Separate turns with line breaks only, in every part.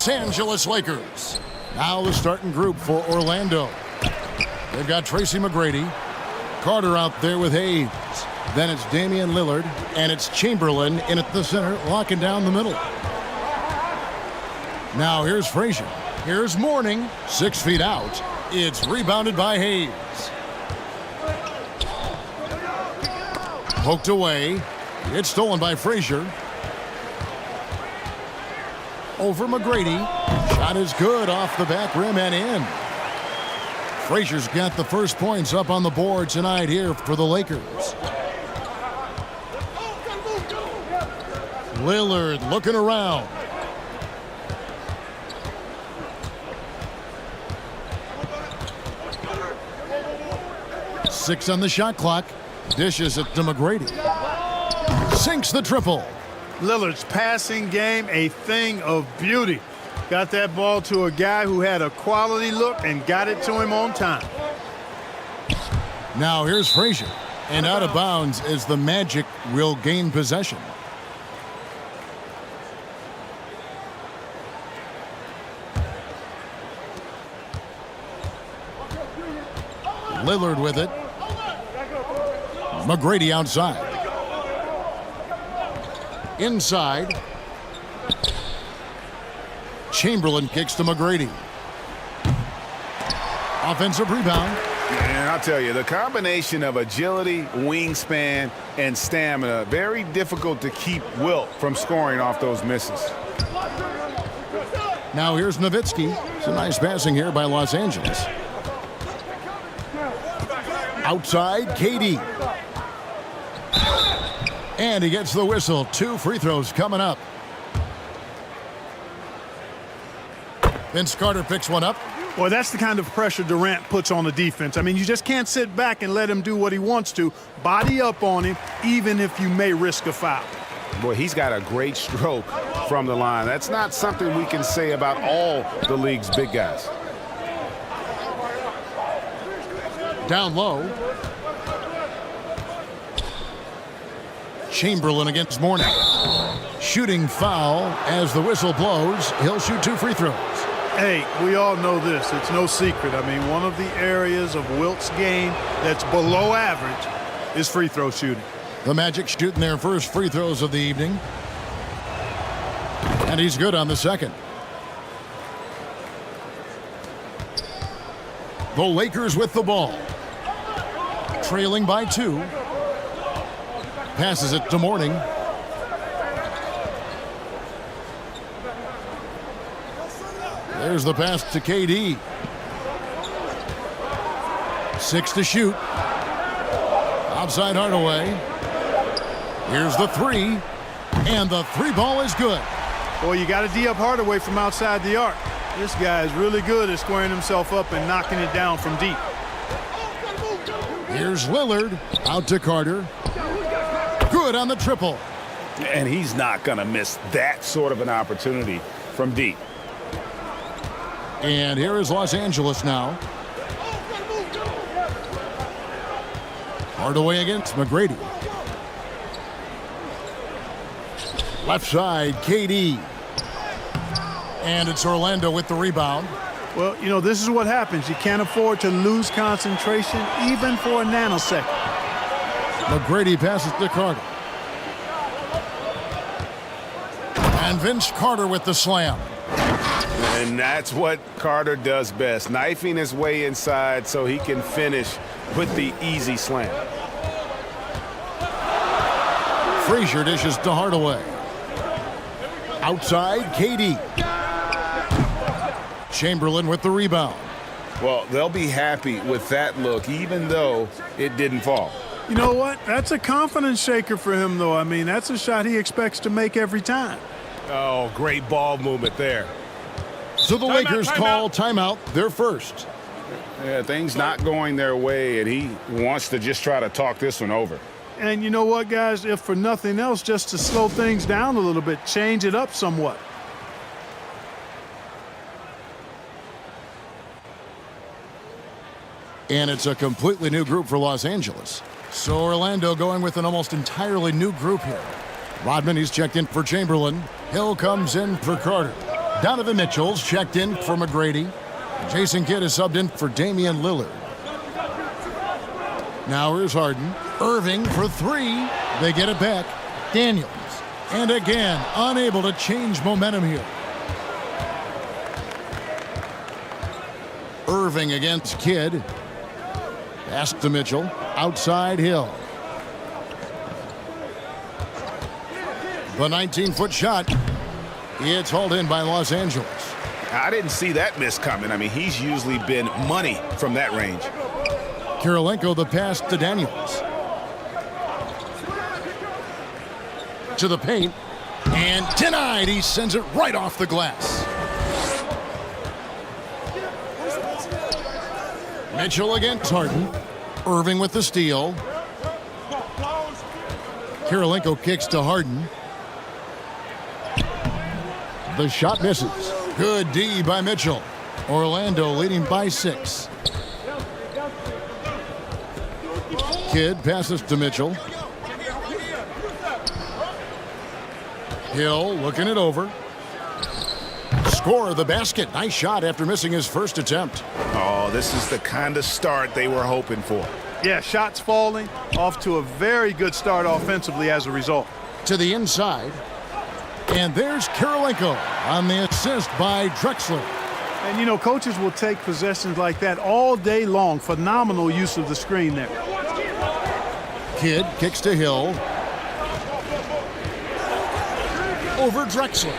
Los Angeles Lakers. Now the starting group for Orlando. They've got Tracy McGrady, Carter out there with Hayes. Then it's Damian Lillard, and it's Chamberlain in at the center, locking down the middle. Now here's Frazier. Here's Mourning, 6 feet out. It's rebounded by Hayes. Poked away. It's stolen by Frazier. Over McGrady. Shot is good off the back rim and in. Frazier's got the first points up on the board tonight here for the Lakers. Lillard looking around. Six on the shot clock. Dishes it to McGrady. Sinks the triple.
Lillard's passing game, a thing of beauty. Got that ball to a guy who had a quality look and got it to him on time.
Now here's Frazier. And out of bounds as the Magic will gain possession. Lillard with it. McGrady outside. Inside. Chamberlain kicks to McGrady. Offensive rebound.
And I'll tell you, the combination of agility, wingspan, and stamina, very difficult to keep Wilt from scoring off those misses.
Now here's Nowitzki. It's a nice passing here by Los Angeles. Outside, KD. And he gets the whistle. 2 free throws coming up. Vince Carter picks one up.
Well, that's the kind of pressure Durant puts on the defense. I mean, you just can't sit back and let him do what he wants to. Body up on him, even if you may risk a foul.
Boy, he's got a great stroke from the line. That's not something we can say about all the league's big guys.
Down low. Chamberlain against Mourning. Shooting foul as the whistle blows. He'll shoot 2 free throws.
Hey, we all know this. It's no secret. I mean, one of the areas of Wilt's game that's below average is free throw shooting.
The Magic shooting their first free throws of the evening. And he's good on the second. The Lakers with the ball. Trailing by 2. Passes it to Mourning. There's the pass to KD. 6 to shoot. Outside Hardaway. Here's the 3. And the 3 ball is good.
Boy, you got to D up Hardaway from outside the arc. This guy is really good at squaring himself up and knocking it down from deep.
Here's Lillard. Out to Carter. Good on the triple.
And he's not going to miss that sort of an opportunity from deep.
And here is Los Angeles now. Hardaway against McGrady. Left side, KD. And it's Orlando with the rebound.
Well, you know, this is what happens. You can't afford to lose concentration even for a nanosecond.
McGrady passes to Carter. And Vince Carter with the slam.
And that's what Carter does best, knifing his way inside so he can finish with the easy slam.
Frazier dishes to Hardaway. Outside, KD. Chamberlain with the rebound.
Well, they'll be happy with that look, even though it didn't fall.
You know what? That's a confidence shaker for him, though. I mean, that's a shot he expects to make every time.
Oh, great ball movement there.
So the Lakers call timeout, their first.
Yeah, things not going their way, and he wants to just try to talk this one over.
And you know what, guys? If for nothing else, just to slow things down a little bit, change it up somewhat.
And it's a completely new group for Los Angeles. So Orlando going with an almost entirely new group here. Rodman, he's checked in for Chamberlain. Hill comes in for Carter. Donovan Mitchell's checked in for McGrady. Jason Kidd is subbed in for Damian Lillard. Now here's Harden. Irving for three. They get it back. Daniels. And again, unable to change momentum here. Irving against Kidd. Pass to Mitchell. Outside Hill. The 19-foot shot. It's hauled in by Los Angeles.
I didn't see that miss coming. I mean, he's usually been money from that range.
Kirilenko the pass to Daniels. To the paint. And denied. He sends it right off the glass. Mitchell against Harden. Irving with the steal. Kirilenko kicks to Harden. The shot misses. Good D by Mitchell. Orlando leading by 6. Kidd passes to Mitchell. Hill looking it over. Score the basket. Nice shot after missing his first attempt.
Oh, this is the kind of start they were hoping for.
Yeah, shots falling. Off to a very good start offensively as a result.
To the inside. And there's Kirilenko on the assist by Drexler.
And, you know, coaches will take possessions like that all day long. Phenomenal use of the screen there.
Kidd kicks to Hill. Over Drexler.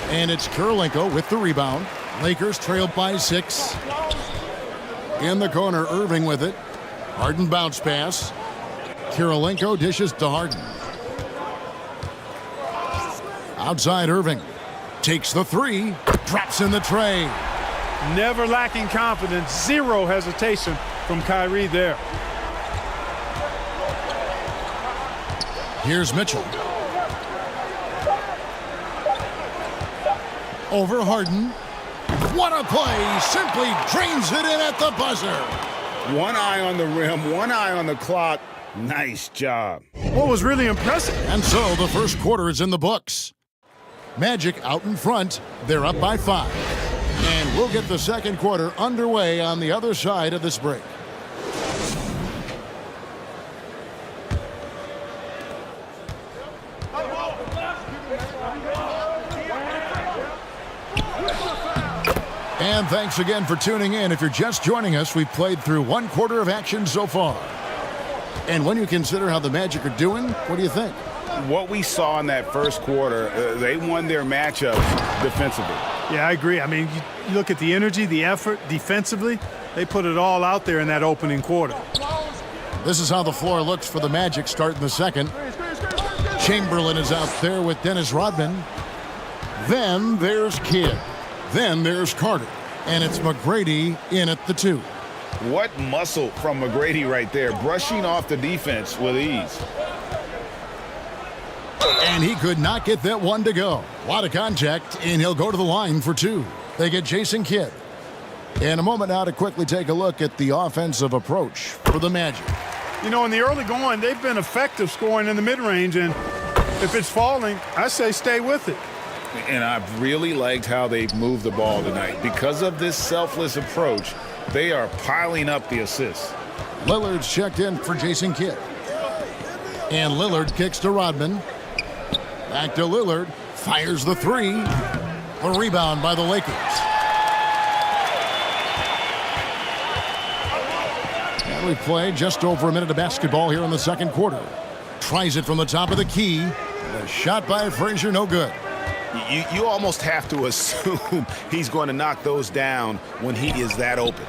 And it's Kirilenko with the rebound. Lakers trail by 6. In the corner, Irving with it. Harden bounce pass. Kirilenko dishes to Harden. Outside Irving. Takes the three. Drops in the tray.
Never lacking confidence. Zero hesitation from Kyrie there.
Here's Mitchell. Over Harden. What a play. Simply drains it in at the buzzer.
One eye on the rim, one eye on the clock. Nice job.
What was really impressive.
And so the first quarter is in the books. Magic out in front. They're up by 5. And we'll get the second quarter underway on the other side of this break. And thanks again for tuning in. If you're just joining us, we've played through one quarter of action so far. And when you consider how the Magic are doing, what do you think?
What we saw in that first quarter, they won their matchups defensively.
Yeah, I agree. I mean, you look at the energy, the effort defensively, they put it all out there in that opening quarter.
This is how the floor looks for the Magic starting the second. Chamberlain is out there with Dennis Rodman. Then there's Kidd. Then there's Carter. And it's McGrady in at the 2.
What muscle from McGrady right there, brushing off the defense with ease.
And he could not get that one to go. A lot of contact, and he'll go to the line for 2. They get Jason Kidd. In a moment now to quickly take a look at the offensive approach for the Magic.
You know, in the early going, they've been effective scoring in the mid-range, and if it's falling, I say stay with it.
And I've really liked how they've moved the ball tonight. Because of this selfless approach, they are piling up the assists.
Lillard's checked in for Jason Kidd. And Lillard kicks to Rodman. Back to Lillard. Fires the 3. A rebound by the Lakers. And we play just over a minute of basketball here in the second quarter. Tries it from the top of the key. The shot by Frazier, no good.
You almost have to assume he's going to knock those down when he is that open.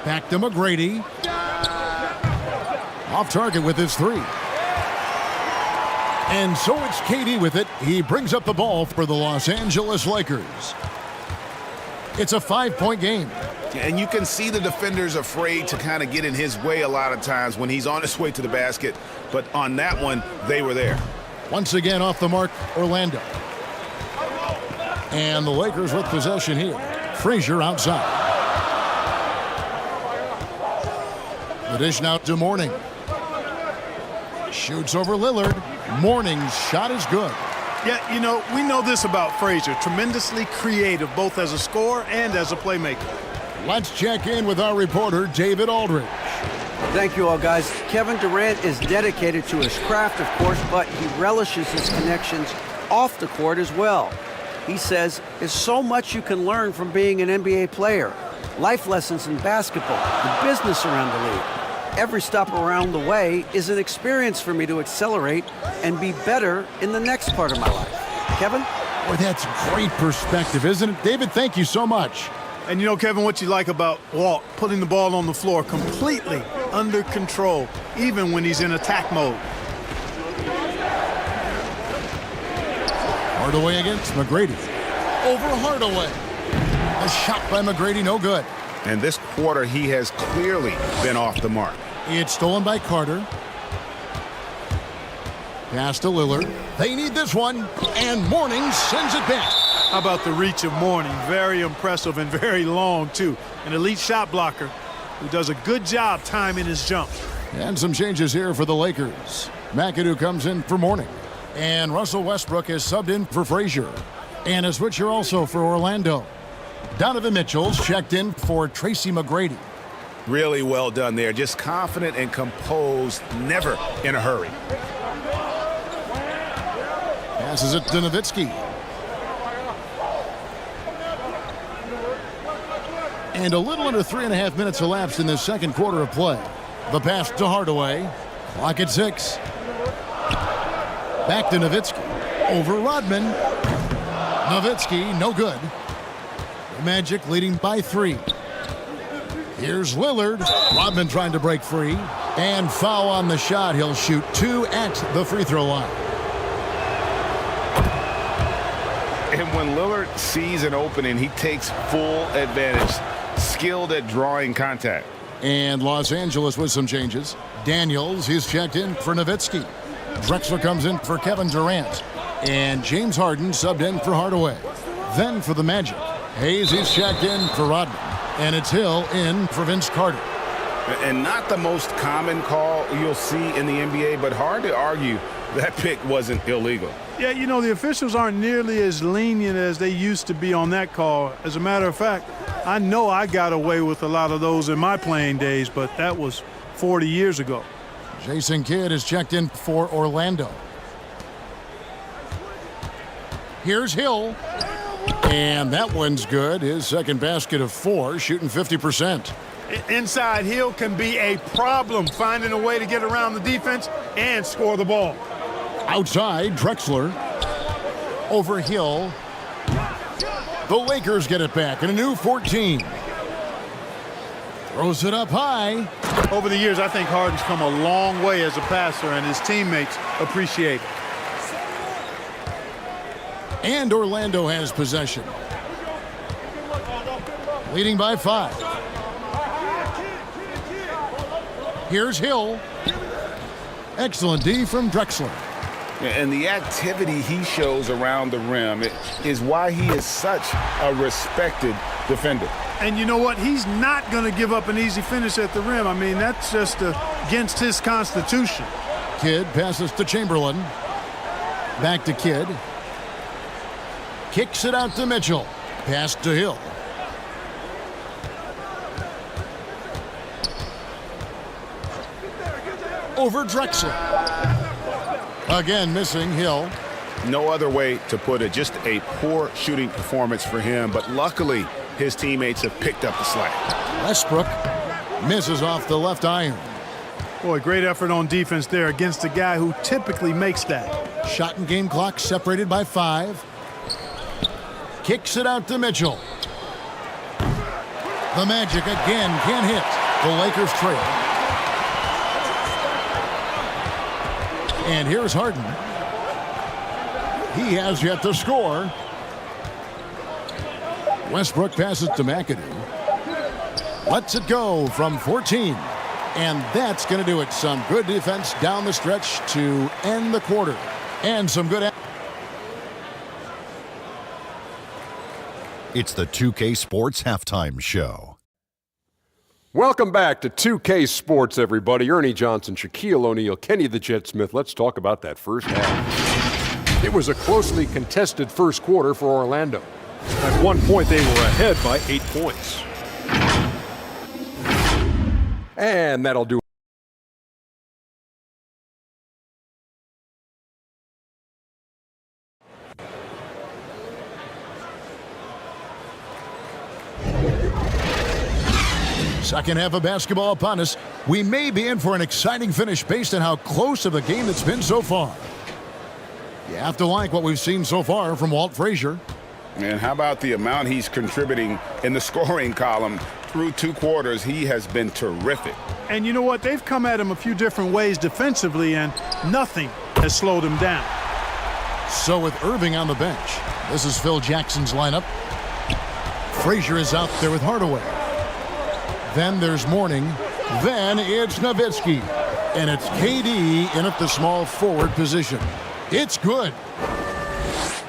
Back to McGrady. Off target with his 3. And so it's KD with it. He brings up the ball for the Los Angeles Lakers. It's a 5-point game.
And you can see the defenders afraid to kind of get in his way a lot of times when he's on his way to the basket. But on that one, they were there.
Once again off the mark, Orlando. And the Lakers with possession here. Frazier outside. The dish now to Mourning. Shoots over Lillard. Mourning's shot is good.
Yeah, you know, we know this about Frazier. Tremendously creative, both as a scorer and as a playmaker.
Let's check in with our reporter, David Aldridge.
Thank you all, guys. Kevin Durant is dedicated to his craft, of course, but he relishes his connections off the court as well. He says there's so much you can learn from being an NBA player. Life lessons in basketball, the business around the league. Every stop around the way is an experience for me to accelerate and be better in the next part of my life. Kevin?
Boy, that's great perspective, isn't it? David, thank you so much.
And you know, Kevin, what you like about Walt, putting the ball on the floor completely under control, even when he's in attack mode.
Hardaway against McGrady. Over Hardaway. A shot by McGrady, no good.
And this quarter, he has clearly been off the mark.
It's stolen by Carter. Pass to Lillard. They need this one. And Mourning sends it back.
How about the reach of Mourning? Very impressive and very long, too. An elite shot blocker who does a good job timing his jump.
And some changes here for the Lakers. McAdoo comes in for Mourning. And Russell Westbrook is subbed in for Frazier. And a switcher also for Orlando. Donovan Mitchell's checked in for Tracy McGrady.
Really well done there. Just confident and composed, never in a hurry.
Passes it to Nowitzki. And a little under 3.5 minutes elapsed in this second quarter of play. The pass to Hardaway. Clock at 6. Back to Nowitzki. Over Rodman. Nowitzki, no good. The Magic leading by 3. Here's Lillard. Rodman trying to break free. And foul on the shot. He'll shoot 2 at the free throw line.
And when Lillard sees an opening, he takes full advantage. Skilled at drawing contact.
And Los Angeles with some changes. Daniels, he's checked in for Nowitzki. Drexler comes in for Kevin Durant. And James Harden subbed in for Hardaway. Then for the Magic, Hayes, he's checked in for Rodman. And it's Hill in for Vince Carter.
And not the most common call you'll see in the NBA, but hard to argue that pick wasn't illegal.
Yeah, you know, the officials aren't nearly as lenient as they used to be on that call. As a matter of fact, I know I got away with a lot of those in my playing days, but that was 40 years ago.
Jason Kidd is checked in for Orlando. Here's Hill. And that one's good. His second basket of 4, shooting 50%.
Inside, Hill can be a problem, finding a way to get around the defense and score the ball.
Outside, Drexler. Over Hill. The Lakers get it back in a new 14. Throws it up high.
Over the years, I think Harden's come a long way as a passer, and his teammates appreciate it.
And Orlando has possession. Leading by 5. Here's Hill. Excellent D from Drexler.
And the activity he shows around the rim is why he is such a respected defender.
And you know what? He's not going to give up an easy finish at the rim. I mean, that's just against his constitution.
Kidd passes to Chamberlain. Back to Kidd. Kicks it out to Mitchell. Pass to Hill. Over Drexler. Again, missing Hill.
No other way to put it. Just a poor shooting performance for him. But luckily, his teammates have picked up the slack.
Westbrook misses off the left iron.
Boy, great effort on defense there against a guy who typically makes that.
Shot and game clock separated by 5. Kicks it out to Mitchell. The Magic again can't hit. The Lakers trail. And here's Harden. He has yet to score. Westbrook passes to McAdoo. Lets it go from 14. And that's going to do it. Some good defense down the stretch to end the quarter. And some good...
It's the 2K Sports Halftime Show.
Welcome back to 2K Sports, everybody. Ernie Johnson, Shaquille O'Neal, Kenny the Jet Smith. Let's talk about that first half. It was a closely contested first quarter for Orlando. At one point, they were ahead by 8 points. And that'll do it.
Second half of basketball upon us. We may be in for an exciting finish based on how close of a game it's been so far. You have to like what we've seen so far from Walt Frazier.
And how about the amount he's contributing in the scoring column? Through 2 quarters, he has been terrific.
And you know what? They've come at him a few different ways defensively, and nothing has slowed him down.
So with Irving on the bench, this is Phil Jackson's lineup. Frazier is out there with Hardaway. Then there's Mourning. Then it's Nowitzki. And it's KD in at the small forward position. It's good.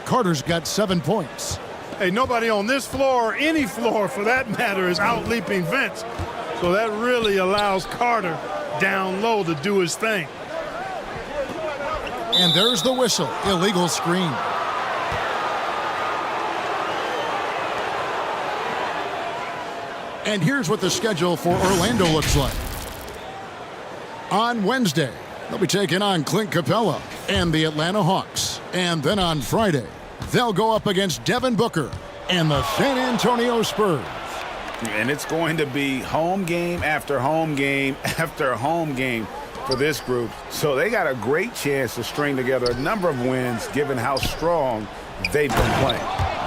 Carter's got 7 points.
Hey, nobody on this floor, or any floor for that matter, is out-leaping Vince. So that really allows Carter down low to do his thing.
And there's the whistle. Illegal screen. And here's what the schedule for Orlando looks like. On Wednesday, they'll be taking on Clint Capella and the Atlanta Hawks. And then on Friday, they'll go up against Devin Booker and the San Antonio Spurs.
And it's going to be home game after home game after home game for this group. So they got a great chance to string together a number of wins given how strong they've been playing.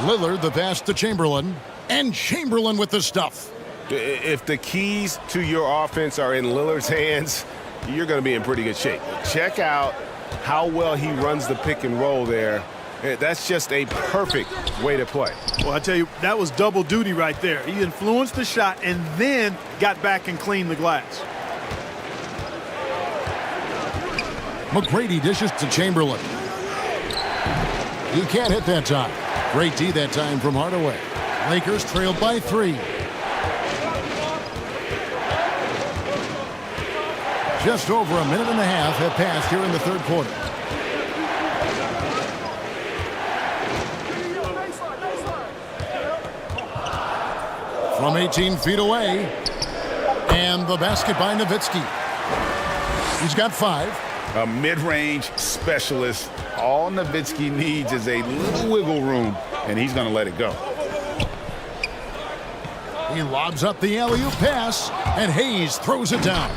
Lillard the pass to Chamberlain, and Chamberlain with the stuff.
If the keys to your offense are in Lillard's hands, you're going to be in pretty good shape. Check out how well he runs the pick and roll there. That's just a perfect way to play.
Well, I tell you, that was double duty right there. He influenced the shot and then got back and cleaned the glass.
McGrady dishes to Chamberlain. He can't hit that time. Great D that time from Hardaway. Lakers trailed by 3. Just over a minute and a half have passed here in the third quarter. From 18 feet away. And the basket by Nowitzki. He's got 5.
A mid-range specialist. All Nowitzki needs is a little wiggle room, and he's going to let it go.
He lobs up the alley-oop pass, and Hayes throws it down.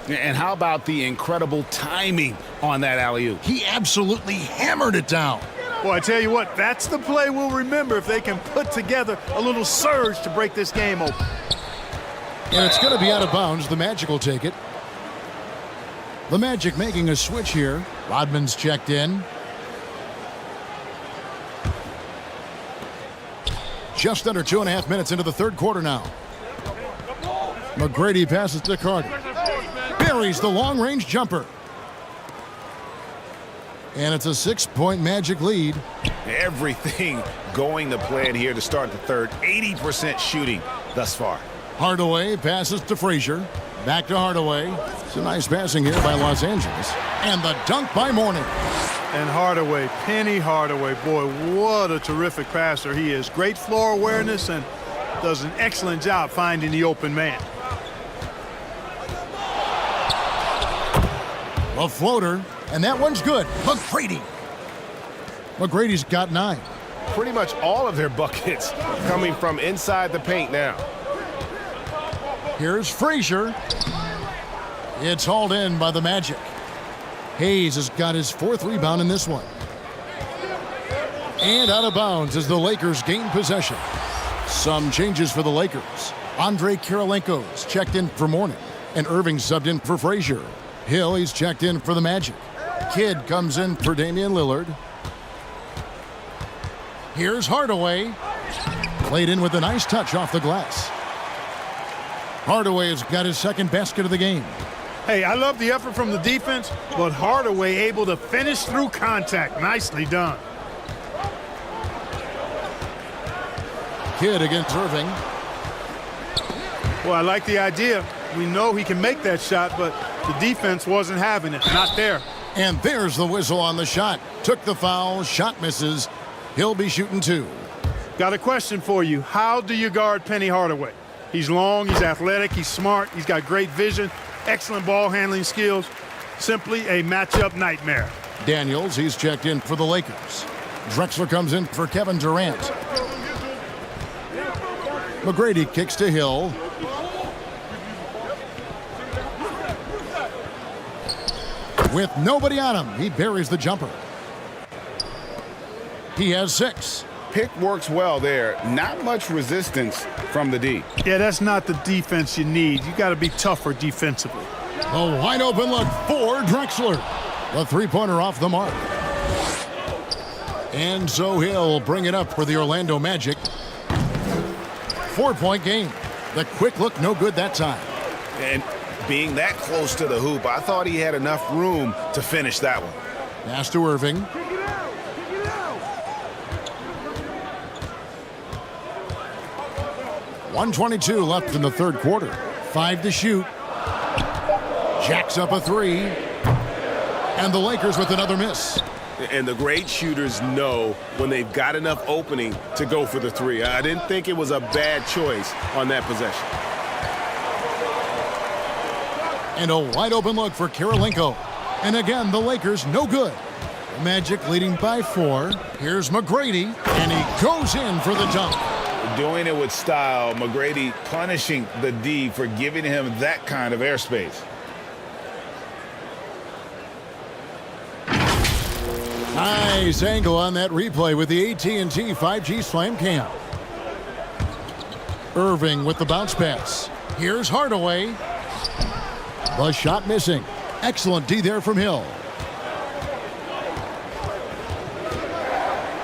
And how about the incredible timing on that alley-oop?
He absolutely hammered it down.
Well, I tell you what, that's the play we'll remember if they can put together a little surge to break this game open.
And it's going to be out of bounds. The Magic will take it. The Magic making a switch here. Rodman's checked in. Just under 2.5 minutes into the third quarter now. McGrady passes to Carter. Buries the long-range jumper. And it's a 6-point Magic lead.
Everything going to plan here to start the third. 80% shooting thus far.
Hardaway passes to Frazier. Back to Hardaway. It's a nice passing here by Los Angeles. And the dunk by Mourning.
And Hardaway, Penny Hardaway, boy, what a terrific passer he is. Great floor awareness and does an excellent job finding the open man.
A floater, and that one's good. McGrady. McGrady's got 9.
Pretty much all of their buckets coming from inside the paint now.
Here's Frazier. It's hauled in by the Magic. Hayes has got his 4th rebound in this one. And out of bounds as the Lakers gain possession. Some changes for the Lakers. Andre Kirilenko's checked in for Mourning, and Irving subbed in for Frazier. Hill, he's checked in for the Magic. Kidd comes in for Damian Lillard. Here's Hardaway. Played in with a nice touch off the glass. Hardaway has got his 2nd basket of the game.
Hey, I love the effort from the defense, but Hardaway able to finish through contact. Nicely done.
Kidd against Irving.
Well, I like the idea. We know he can make that shot, but the defense wasn't having it. Not there.
And there's the whistle on the shot. took the foul, shot misses. He'll be shooting 2.
Got a question for you. How do you guard Penny Hardaway? He's long, he's athletic, he's smart, he's got great vision, excellent ball handling skills. Simply a matchup nightmare.
Daniels, he's checked in for the Lakers. Drexler comes in for Kevin Durant. McGrady kicks to Hill. With nobody on him, he buries the jumper. He has 6.
Pick works well there. Not much resistance from the D.
Yeah, that's not the defense you need. You got to be tougher defensively.
A wide open look for Drexler. The three-pointer off the mark. And so he'll bring it up for the Orlando Magic. 4-point game. The quick look, no good that time.
And being that close to the hoop, I thought he had enough room to finish that one.
Pass to Irving. .122 left in the third quarter. 5 to shoot. Jacks up a 3. And the Lakers with another miss.
And the great shooters know when they've got enough opening to go for the 3. I didn't think it was a bad choice on that possession.
And a wide open look for Kirilenko. And again, the Lakers no good. The Magic leading by 4. Here's McGrady, and he goes in for the dunk.
Doing it with style. McGrady punishing the D for giving him that kind of airspace.
Nice angle on that replay with the AT&T 5G Slam Cam. Irving with the bounce pass. Here's Hardaway. The shot missing. Excellent D there from Hill.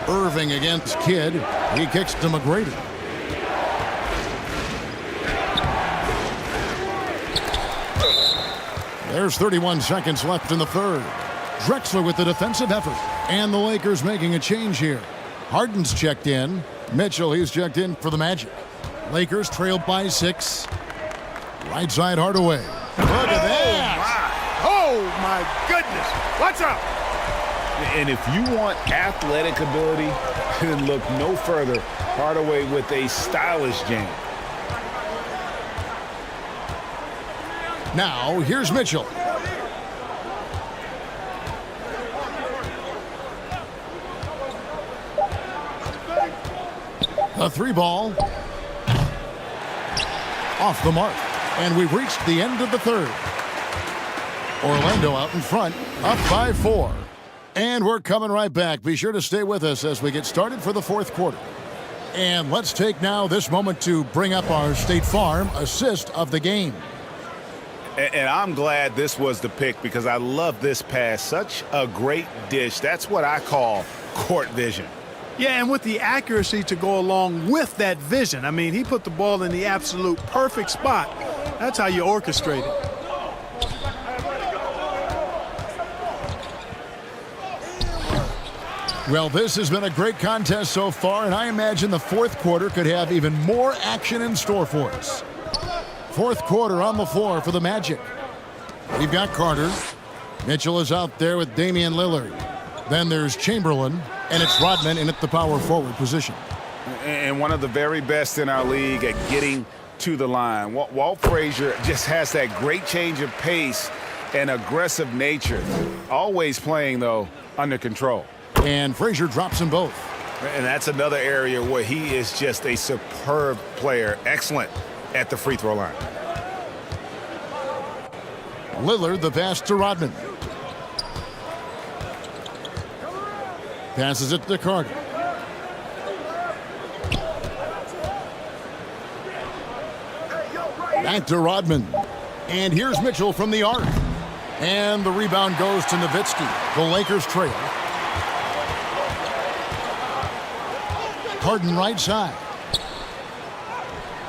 Irving against Kidd. He kicks to McGrady. There's 31 seconds left in the third. Drexler with the defensive effort. And the Lakers making a change here. Harden's checked in. Mitchell, he's checked in for the Magic. Lakers trailed by 6. Right side Hardaway. Look at that.
Oh, my goodness. Watch out.
And if you want athletic ability, then look no further. Hardaway with a stylish jam.
Now, here's Mitchell. A 3-ball. Off the mark. And we've reached the end of the third. Orlando out in front, up by 4. And we're coming right back. Be sure to stay with us as we get started for the fourth quarter. And let's take now this moment to bring up our State Farm assist of the game.
And I'm glad this was the pick because I love this pass. Such a great dish. That's what I call court vision.
Yeah, and with the accuracy to go along with that vision. I mean, he put the ball in the absolute perfect spot. That's how you orchestrate it.
Well, this has been a great contest so far, and I imagine the fourth quarter could have even more action in store for us. Fourth quarter on the floor for the Magic. We've got Carter. Mitchell is out there with Damian Lillard. Then there's Chamberlain, and it's Rodman in at the power forward position.
And one of the very best in our league at getting to the line. Walt Frazier just has that great change of pace and aggressive nature. Always playing, though, under control.
And Frazier drops them both.
And that's another area where he is just a superb player. Excellent at the free throw line.
Lillard, the pass to Rodman. Passes it to Carter. Back to Rodman. And here's Mitchell from the arc. And the rebound goes to Nowitzki. The Lakers trail. Harden right side.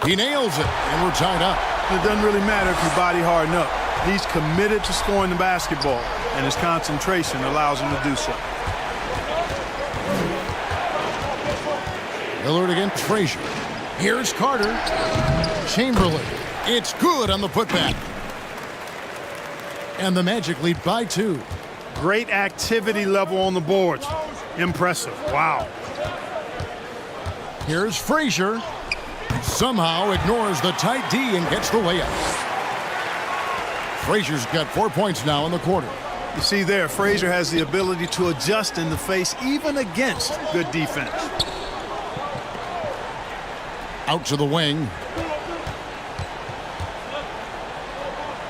He nails it, and we're tied up.
It doesn't really matter if you body harden up. He's committed to scoring the basketball, and his concentration allows him to do so.
Lillard against Frazier. Here's Carter. Chamberlain. It's good on the putback. And the Magic lead by 2.
Great activity level on the boards. Impressive. Wow.
Here's Frazier. Somehow ignores the tight D and gets the layup. Frazier's got 4 points now in the quarter.
You see there, Frazier has the ability to adjust in the face even against good defense.
Out to the wing.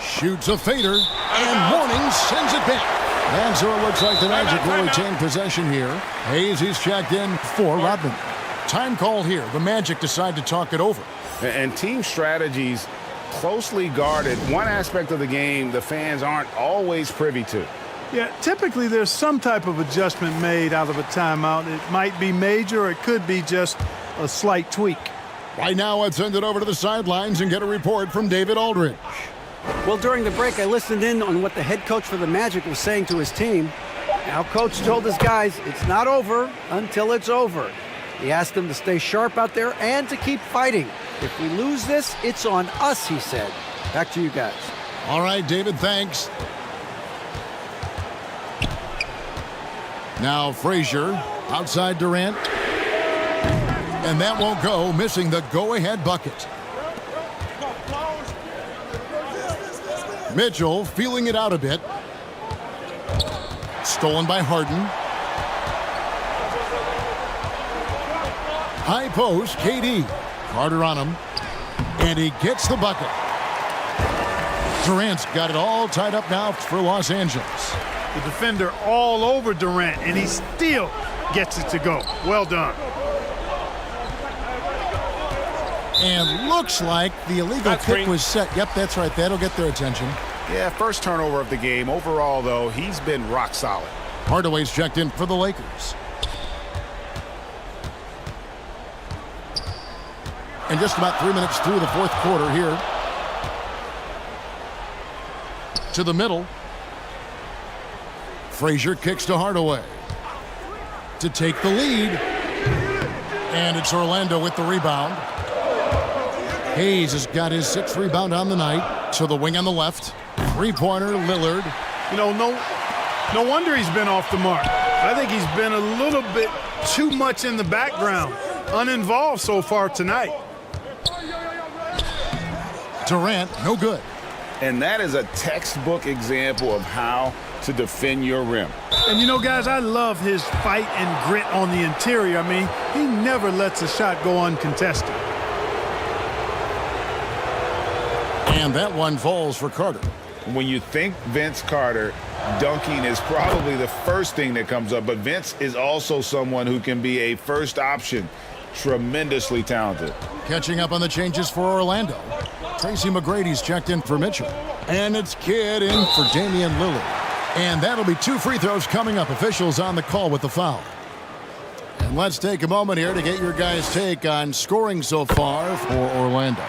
Shoots a fader, and Morning sends it back. And so it looks like the Magic will retain possession here. Hayes, he's checked in for Rodman. Time call here. The Magic decide to talk it over.
And team strategies closely guarded. One aspect of the game the fans aren't always privy to.
Yeah, typically there's some type of adjustment made out of a timeout. It might be major, or it could be just a slight tweak.
Right now, let's send it over to the sidelines and get a report from David Aldridge.
Well, during the break, I listened in on what the head coach for the Magic was saying to his team. Now, coach told his guys it's not over until it's over. He asked them to stay sharp out there and to keep fighting. If we lose this, it's on us, he said. Back to you guys.
All right, David, thanks. Now Frazier outside Durant. And that won't go, missing the go-ahead bucket. Mitchell feeling it out a bit. Stolen by Harden. High post, KD. Carter on him. And he gets the bucket. Durant's got it all tied up now for Los Angeles.
The defender all over Durant, and he still gets it to go. Well done.
And looks like the illegal kick was set. Yep, that's right. That'll get their attention.
Yeah, first turnover of the game. Overall, though, he's been rock solid.
Hardaway's checked in for the Lakers. And just about 3 minutes through the fourth quarter here. To the middle. Frazier kicks to Hardaway. To take the lead. And it's Orlando with the rebound. Hayes has got his 6th rebound on the night. To the wing on the left. Three-pointer, Lillard.
You know, no wonder he's been off the mark. I think he's been a little bit too much in the background. Uninvolved so far tonight.
Durant, no good.
And that is a textbook example of how to defend your rim.
And you know, guys, I love his fight and grit on the interior. I mean, he never lets a shot go uncontested.
And that one falls for Carter.
When you think Vince Carter, dunking is probably the first thing that comes up. But Vince is also someone who can be a first option. Tremendously talented.
Catching up on the changes for Orlando. Tracy McGrady's checked in for Mitchell. And it's Kidd in for Damian Lillard. And that'll be 2 free throws coming up. Officials on the call with the foul. And let's take a moment here to get your guys' take on scoring so far for Orlando.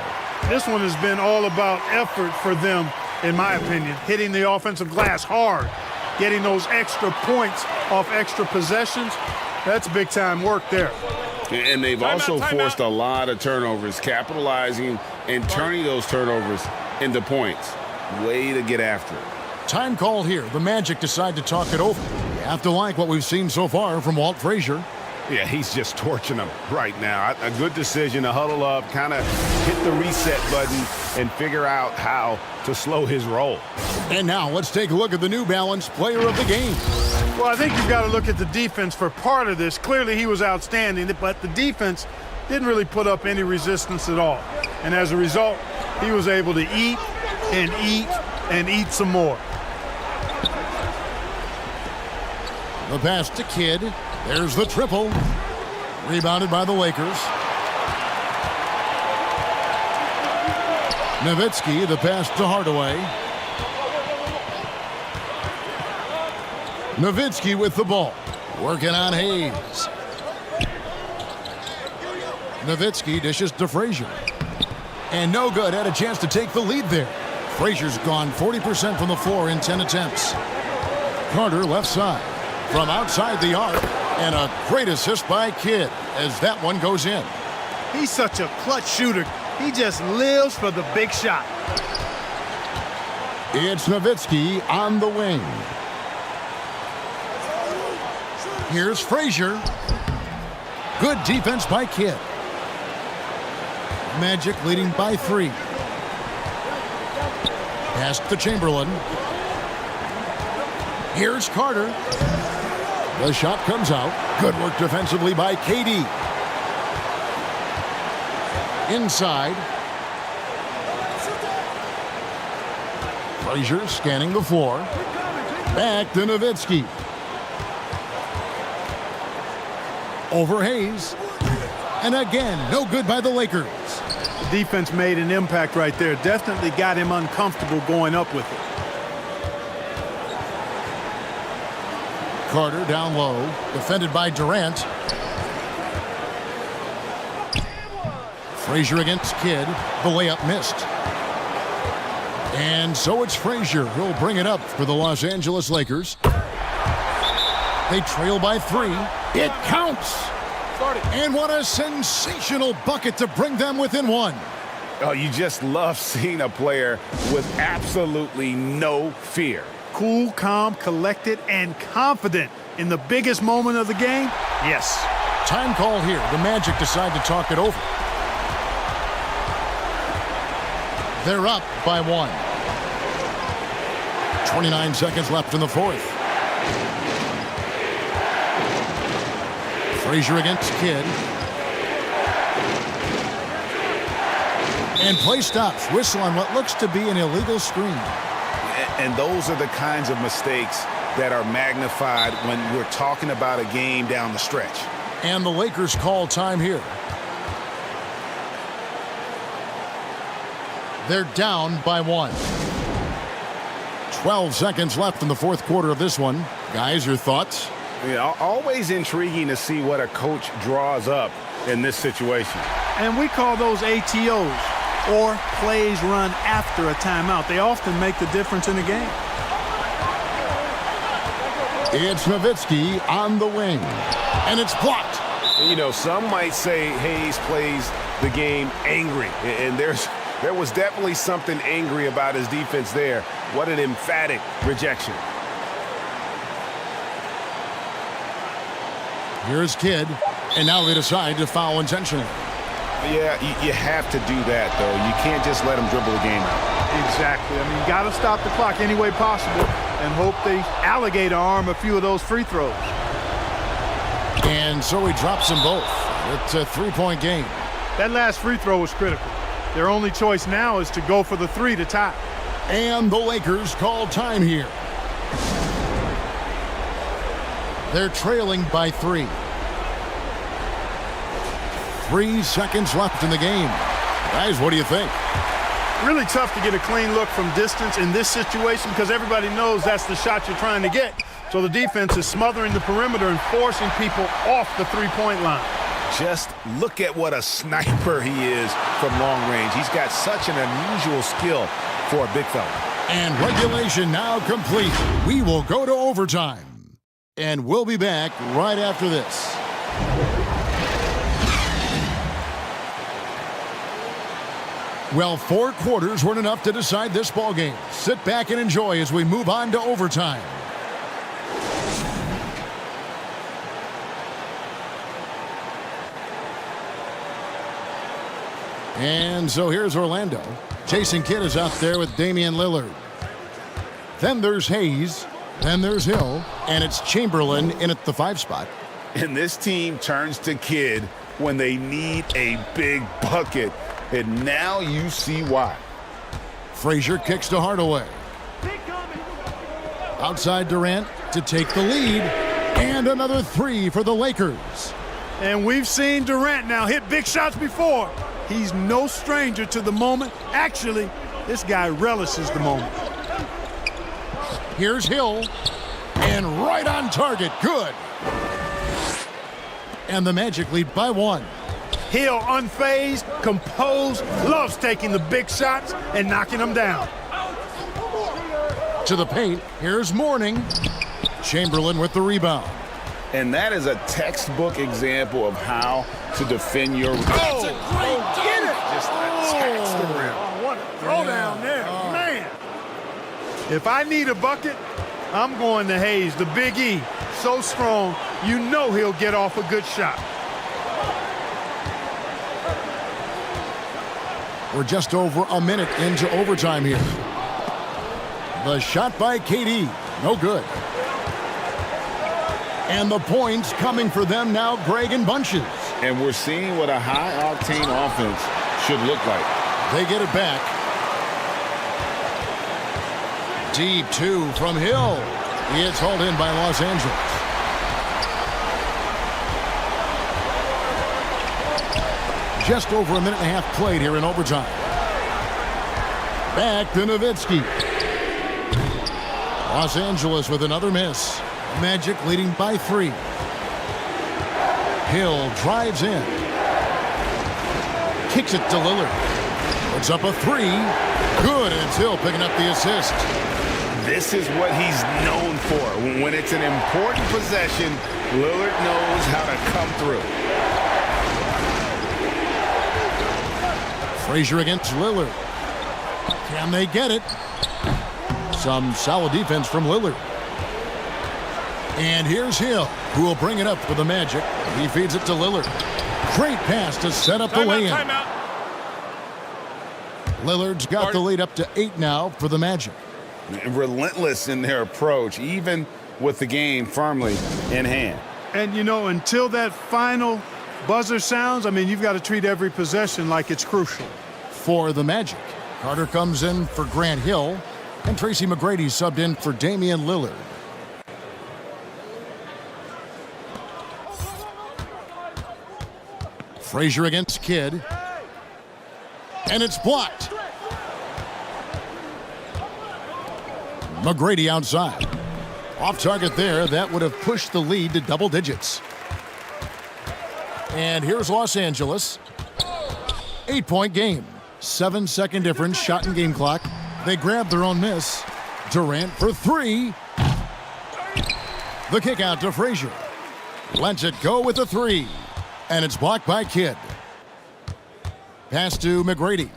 This one has been all about effort for them, in my opinion. Hitting the offensive glass hard. Getting those extra points off extra possessions. That's big-time work there.
And they've also forced a lot of turnovers, capitalizing and turning those turnovers into points. Way to get after it.
Time call here. The Magic decide to talk it over. You have to like what we've seen so far from Walt Frazier.
Yeah, he's just torching them right now. A good decision to huddle up, kind of hit the reset button, and figure out how to slow his roll.
And now let's take a look at the New Balance player of the game.
Well, I think you've got to look at the defense for part of this. Clearly, he was outstanding, but the defense didn't really put up any resistance at all. And as a result, he was able to eat and eat and eat some more.
The pass to Kidd. There's the triple. Rebounded by the Lakers. Nowitzki, the pass to Hardaway. Nowitzki with the ball. Working on Hayes. Nowitzki dishes to Frazier. And no good. Had a chance to take the lead there. Frazier's gone 40% from the floor in 10 attempts. Carter left side. From outside the arc. And a great assist by Kidd as that one goes in.
He's such a clutch shooter. He just lives for the big shot.
It's Nowitzki on the wing. Here's Frazier. Good defense by Kidd. Magic leading by 3. Pass to Chamberlain. Here's Carter. The shot comes out. Good work defensively by KD. Inside. Frazier scanning the floor. Back to Nowitzki. Over Hayes. And again, no good by the Lakers.
The defense made an impact right there. Definitely got him uncomfortable going up with it.
Carter down low. Defended by Durant. Frazier against Kidd. The layup missed. And so it's Frazier who'll bring it up for the Los Angeles Lakers. They trail by 3. It counts. And what a sensational bucket to bring them within 1.
Oh, you just love seeing a player with absolutely no fear.
Cool, calm, collected, and confident in the biggest moment of the game? Yes.
Time call here. The Magic decide to talk it over. They're up by 1. 29 seconds left in the 4th. Frazier against Kidd. And play stops. Whistle on what looks to be an illegal screen.
And those are the kinds of mistakes that are magnified when we're talking about a game down the stretch.
And the Lakers call time here. They're down by 1. 12 seconds left in the 4th quarter of this one. Guys, your thoughts?
Yeah, always intriguing to see what a coach draws up in this situation.
And we call those ATOs, or plays run after a timeout. They often make the difference in a game.
It's Nowitzki on the wing, and it's blocked.
You know, some might say Hayes plays the game angry, and there was definitely something angry about his defense there. What an emphatic rejection.
Here's Kidd, and now they decide to foul intentionally.
Yeah, you have to do that, though. You can't just let him dribble the game out.
Exactly. I mean, you got to stop the clock any way possible and hope they alligator arm a few of those free throws.
And so he drops them both. It's a 3-point game.
That last free throw was critical. Their only choice now is to go for the 3 to tie.
And the Lakers call time here. They're trailing by 3. 3 seconds left in the game. Guys, what do you think?
Really tough to get a clean look from distance in this situation because everybody knows that's the shot you're trying to get. So the defense is smothering the perimeter and forcing people off the three-point line.
Just look at what a sniper he is from long range. He's got such an unusual skill for a big fella.
And regulation now complete. We will go to overtime. And we'll be back right after this. Well, 4 quarters weren't enough to decide this ballgame. Sit back and enjoy as we move on to overtime. And so here's Orlando. Jason Kidd is out there with Damian Lillard. Then there's Hayes. Then there's Hill. And it's Chamberlain in at the 5 spot.
And this team turns to Kidd when they need a big bucket. And now you see why.
Frazier kicks to Hardaway. Outside Durant to take the lead. And another 3 for the Lakers.
And we've seen Durant now hit big shots before. He's no stranger to the moment. Actually, this guy relishes the moment.
Here's Hill. And right on target. Good. And the Magic lead by 1.
Hill unfazed, composed, loves taking the big shots and knocking them down.
To the paint. Here's Mourning. Chamberlain with the rebound.
And that is a textbook example of how to defend your...
That's a great get it! Just attacks the rim. Oh, what a throwdown there, man. If I need a bucket, I'm going to Hayes, the Big E. So strong, you know he'll get off a good shot.
We're just over a minute into overtime here. The shot by KD, no good. And the points coming for them now, Greg, in bunches.
And we're seeing what a high-octane offense should look like.
They get it back. Deep two from Hill. It's hauled in by Los Angeles. Just over a minute and a half played here in overtime. Back to Nowitzki. Los Angeles with another miss. Magic leading by 3. Hill drives in. Kicks it to Lillard. Puts up a 3. Good, and it's Hill picking up the assist.
This is what he's known for. When it's an important possession, Lillard knows how to come through.
Frazier against Lillard. Can they get it? Some solid defense from Lillard. And here's Hill, who will bring it up for the Magic. He feeds it to Lillard. Great pass to set up the lay-in. Lillard's got the lead up to 8 now for the Magic.
Relentless in their approach, even with the game firmly in hand.
And, you know, until that final buzzer sounds, I mean, you've got to treat every possession like it's crucial.
For the Magic, Carter comes in for Grant Hill, and Tracy McGrady subbed in for Damian Lillard. Frazier against Kidd. And it's blocked. McGrady outside. Off target there. That would have pushed the lead to double digits. And here's Los Angeles. 8-point game. 7-second difference, shot and game clock. They grab their own miss. Durant for 3. The kick out to Frazier. Lets it go with a 3. And it's blocked by Kidd. Pass to McGrady.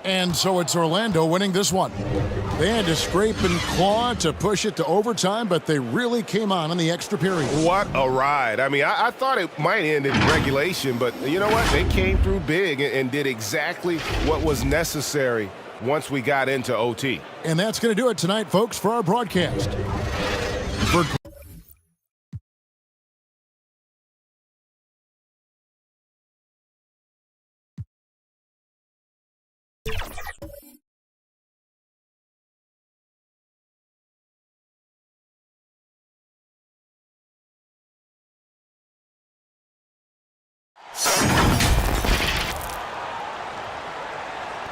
And so it's Orlando winning this one. They had to scrape and claw to push it to overtime, but they really came on in the extra period.
What a ride. I mean, I thought it might end in regulation, but you know what? They came through big and did exactly what was necessary once we got into OT.
And that's going to do it tonight, folks, for our broadcast. For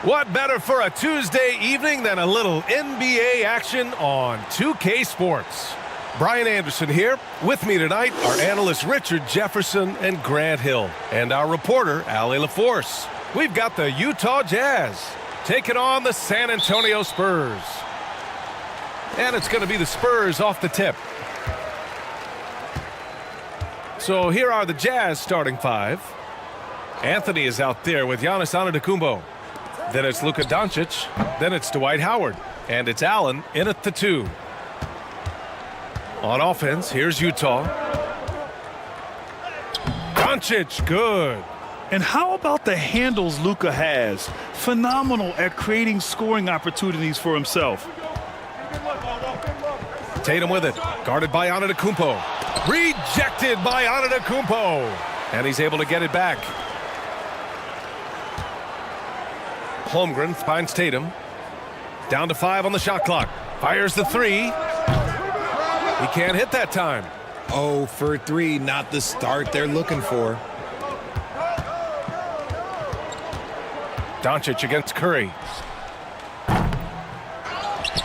What better for a Tuesday evening than a little NBA action on 2K Sports? Brian Anderson here. With me tonight are analysts Richard Jefferson and Grant Hill, and our reporter, Allie LaForce. We've got the Utah Jazz taking on the San Antonio Spurs. And it's going to be the Spurs off the tip. So here are the Jazz starting 5. Anthony is out there with Giannis Antetokounmpo. Then it's Luka Doncic. Then it's Dwight Howard. And it's Allen in at the 2. On offense, here's Utah. Doncic, good.
And how about the handles Luka has? Phenomenal at creating scoring opportunities for himself.
Tatum with it. Guarded by Antetokounmpo. Rejected by Antetokounmpo. And he's able to get it back. Holmgren finds Tatum. Down to 5 on the shot clock. Fires the 3. He can't hit that time.
0 for 3, not the start they're looking for.
Doncic against Curry.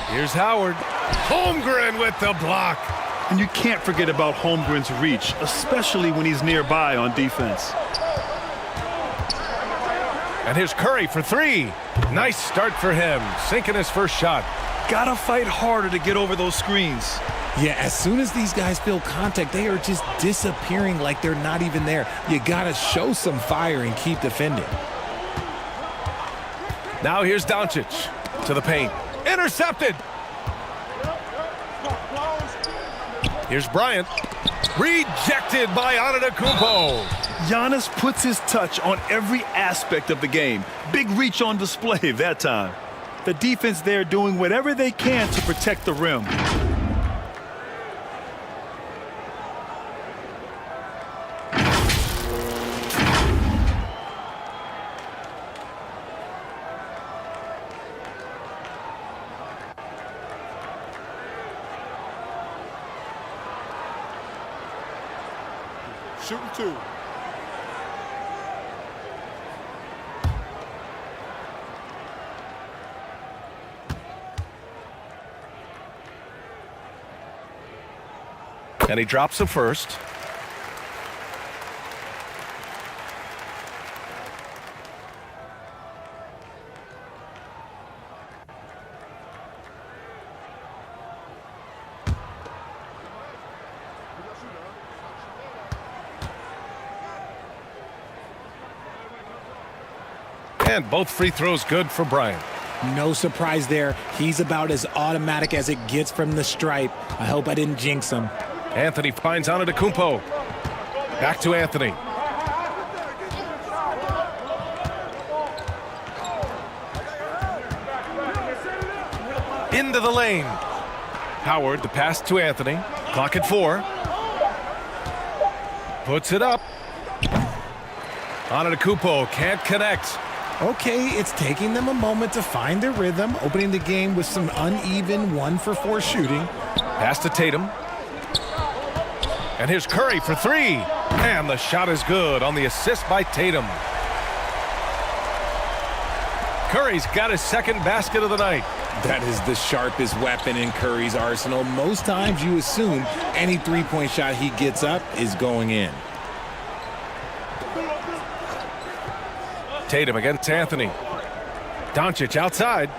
Here's Howard. Holmgren with the block.
And you can't forget about Holmgren's reach, especially when he's nearby on defense.
And here's Curry for 3. Nice start for him, sinking his first shot.
Gotta fight harder to get over those screens.
Yeah, as soon as these guys feel contact, they are just disappearing like they're not even there. You gotta show some fire and keep defending.
Now here's Doncic to the paint. Intercepted. Here's Bryant. Rejected by Antetokounmpo.
Giannis puts his touch on every aspect of the game. Big reach on display that time. The defense there doing whatever they can to protect the rim.
Shooting 2.
And he drops the first. And both free throws good for Bryant.
No surprise there. He's about as automatic as it gets from the stripe. I hope I didn't jinx him.
Anthony finds Antetokounmpo. Back to Anthony. Into the lane. Howard, the pass to Anthony. Clock at 4. Puts it up. Antetokounmpo can't connect.
Okay, it's taking them a moment to find their rhythm, opening the game with some uneven 1-for-4 shooting.
Pass to Tatum. And here's Curry for 3. And the shot is good on the assist by Tatum. Curry's got his second basket of the night.
That is the sharpest weapon in Curry's arsenal. Most times you assume any three-point shot he gets up is going in.
Tatum against Anthony. Doncic outside.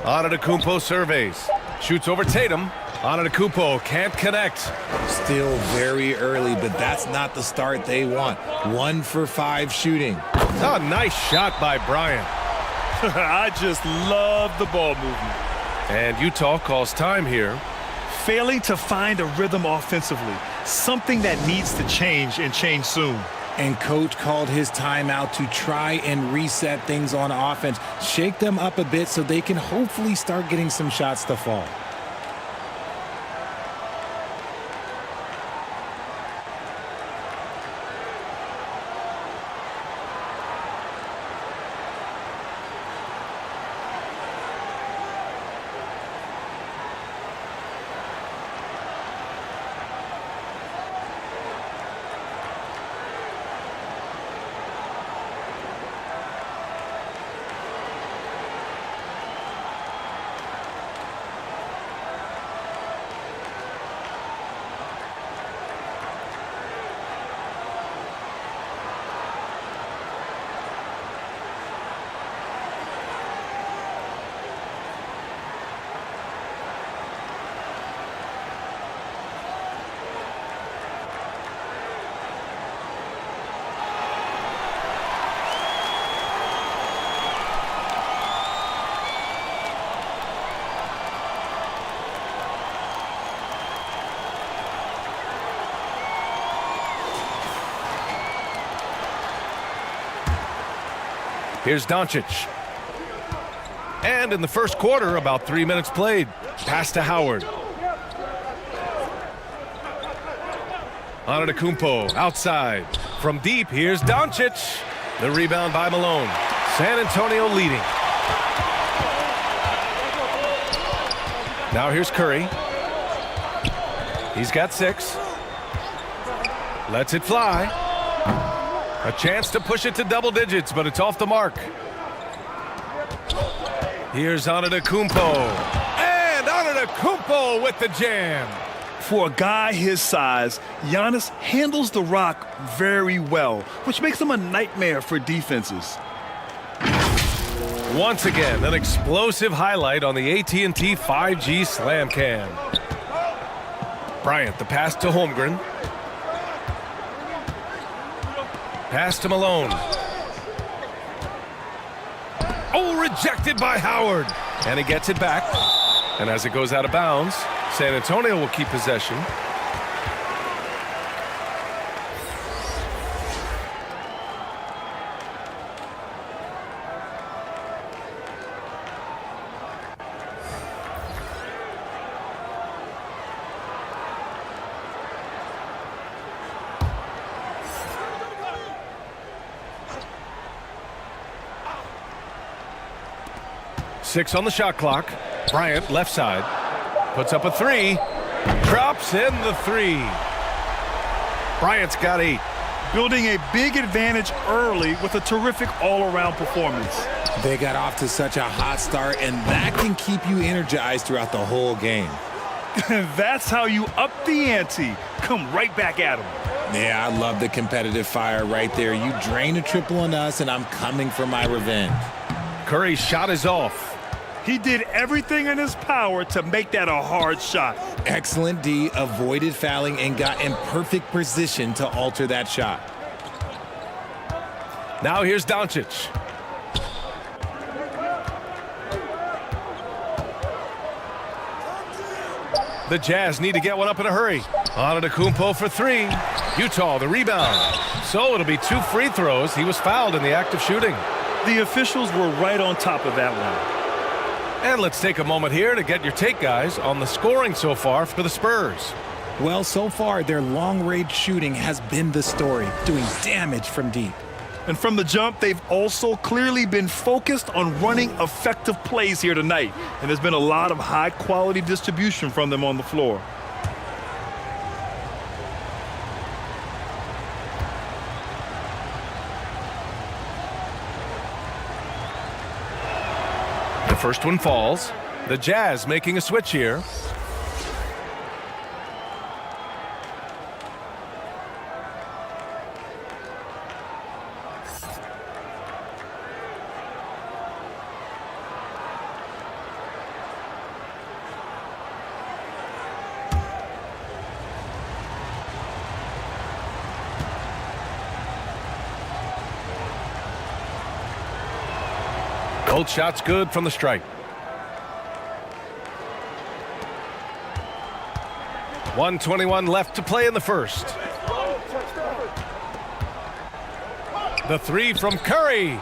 Antetokounmpo surveys. Shoots over Tatum. Antetokounmpo can't connect.
Still very early, but that's not the start they want. 1-for-5 shooting.
A nice shot by Bryant.
I just love the ball movement.
And Utah calls time here.
Failing to find a rhythm offensively. Something that needs to change and change soon.
And coach called his timeout to try and reset things on offense. Shake them up a bit so they can hopefully start getting some shots to fall.
Here's Doncic. And in the first quarter, about 3 minutes played. Pass to Howard. Antetokounmpo outside. From deep, here's Doncic. The rebound by Malone. San Antonio leading. Now here's Curry. He's got 6. Lets it fly. A chance to push it to double digits, but it's off the mark. Here's Antetokounmpo. And Antetokounmpo with the jam.
For a guy his size, Giannis handles the rock very well, which makes him a nightmare for defenses.
Once again, an explosive highlight on the AT&T 5G Slam Cam. Bryant, the pass to Holmgren. Pass to Malone. rejected by Howard. And he gets it back. And as it goes out of bounds, San Antonio will keep possession. Six on the shot clock. Bryant, left side, puts up a three, drops in the three. Bryant's got 8.
Building a big advantage early with a terrific all-around performance.
They got off to such a hot start, and that can keep you energized throughout the whole game.
That's how you up the ante. Come right back at them.
Yeah, I love the competitive fire right there. You drain a triple on us, and I'm coming for my revenge.
Curry's shot is off.
He did everything in his power to make that a hard shot.
Excellent D, avoided fouling and got in perfect position to alter that shot.
Now here's Doncic. The Jazz need to get one up in a hurry. Antetokounmpo for 3. Utah the rebound. So it'll be 2 free throws. He was fouled in the act of shooting.
The officials were right on top of that one.
And let's take a moment here to get your take, guys, on the scoring so far for the Spurs.
Well, so far, their long-range shooting has been the story, doing damage from deep.
And from the jump, they've also clearly been focused on running effective plays here tonight. And there's been a lot of high-quality distribution from them on the floor.
The first one falls. The Jazz making a switch here. Both shots good from the stripe. .121 left to play in the first. The 3 from Curry.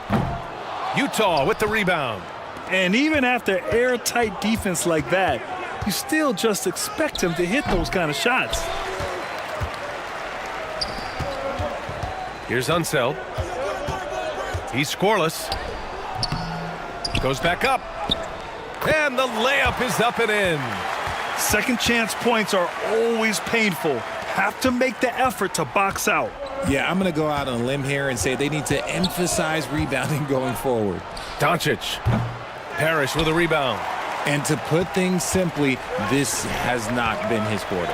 Utah with the rebound.
And even after airtight defense like that, you still just expect him to hit those kind of shots.
Here's Unseld. He's scoreless. Goes back up. And the layup is up and in.
Second chance points are always painful. Have to make the effort to box out.
Yeah, I'm going to go out on a limb here and say they need to emphasize rebounding going forward.
Doncic. Parrish with a rebound.
And to put things simply, this has not been his quarter.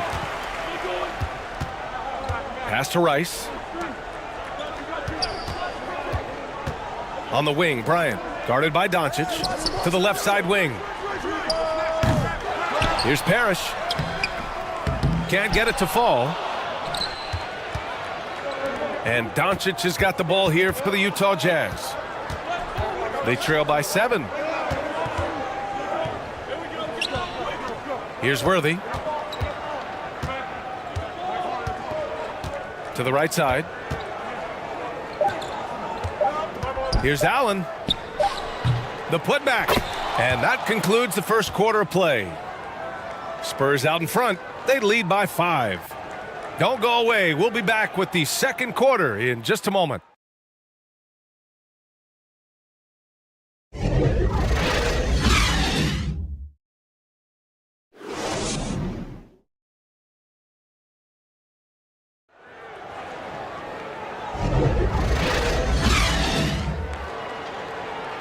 Pass to Rice. On the wing, Bryant. Guarded by Doncic. To the left side wing. Here's Parrish. Can't get it to fall. And Doncic has got the ball here for the Utah Jazz. They trail by 7. Here's Worthy. To the right side. Here's Allen. The putback. And that concludes the first quarter of play. Spurs out in front. They lead by 5. Don't go away. We'll be back with the second quarter in just a moment.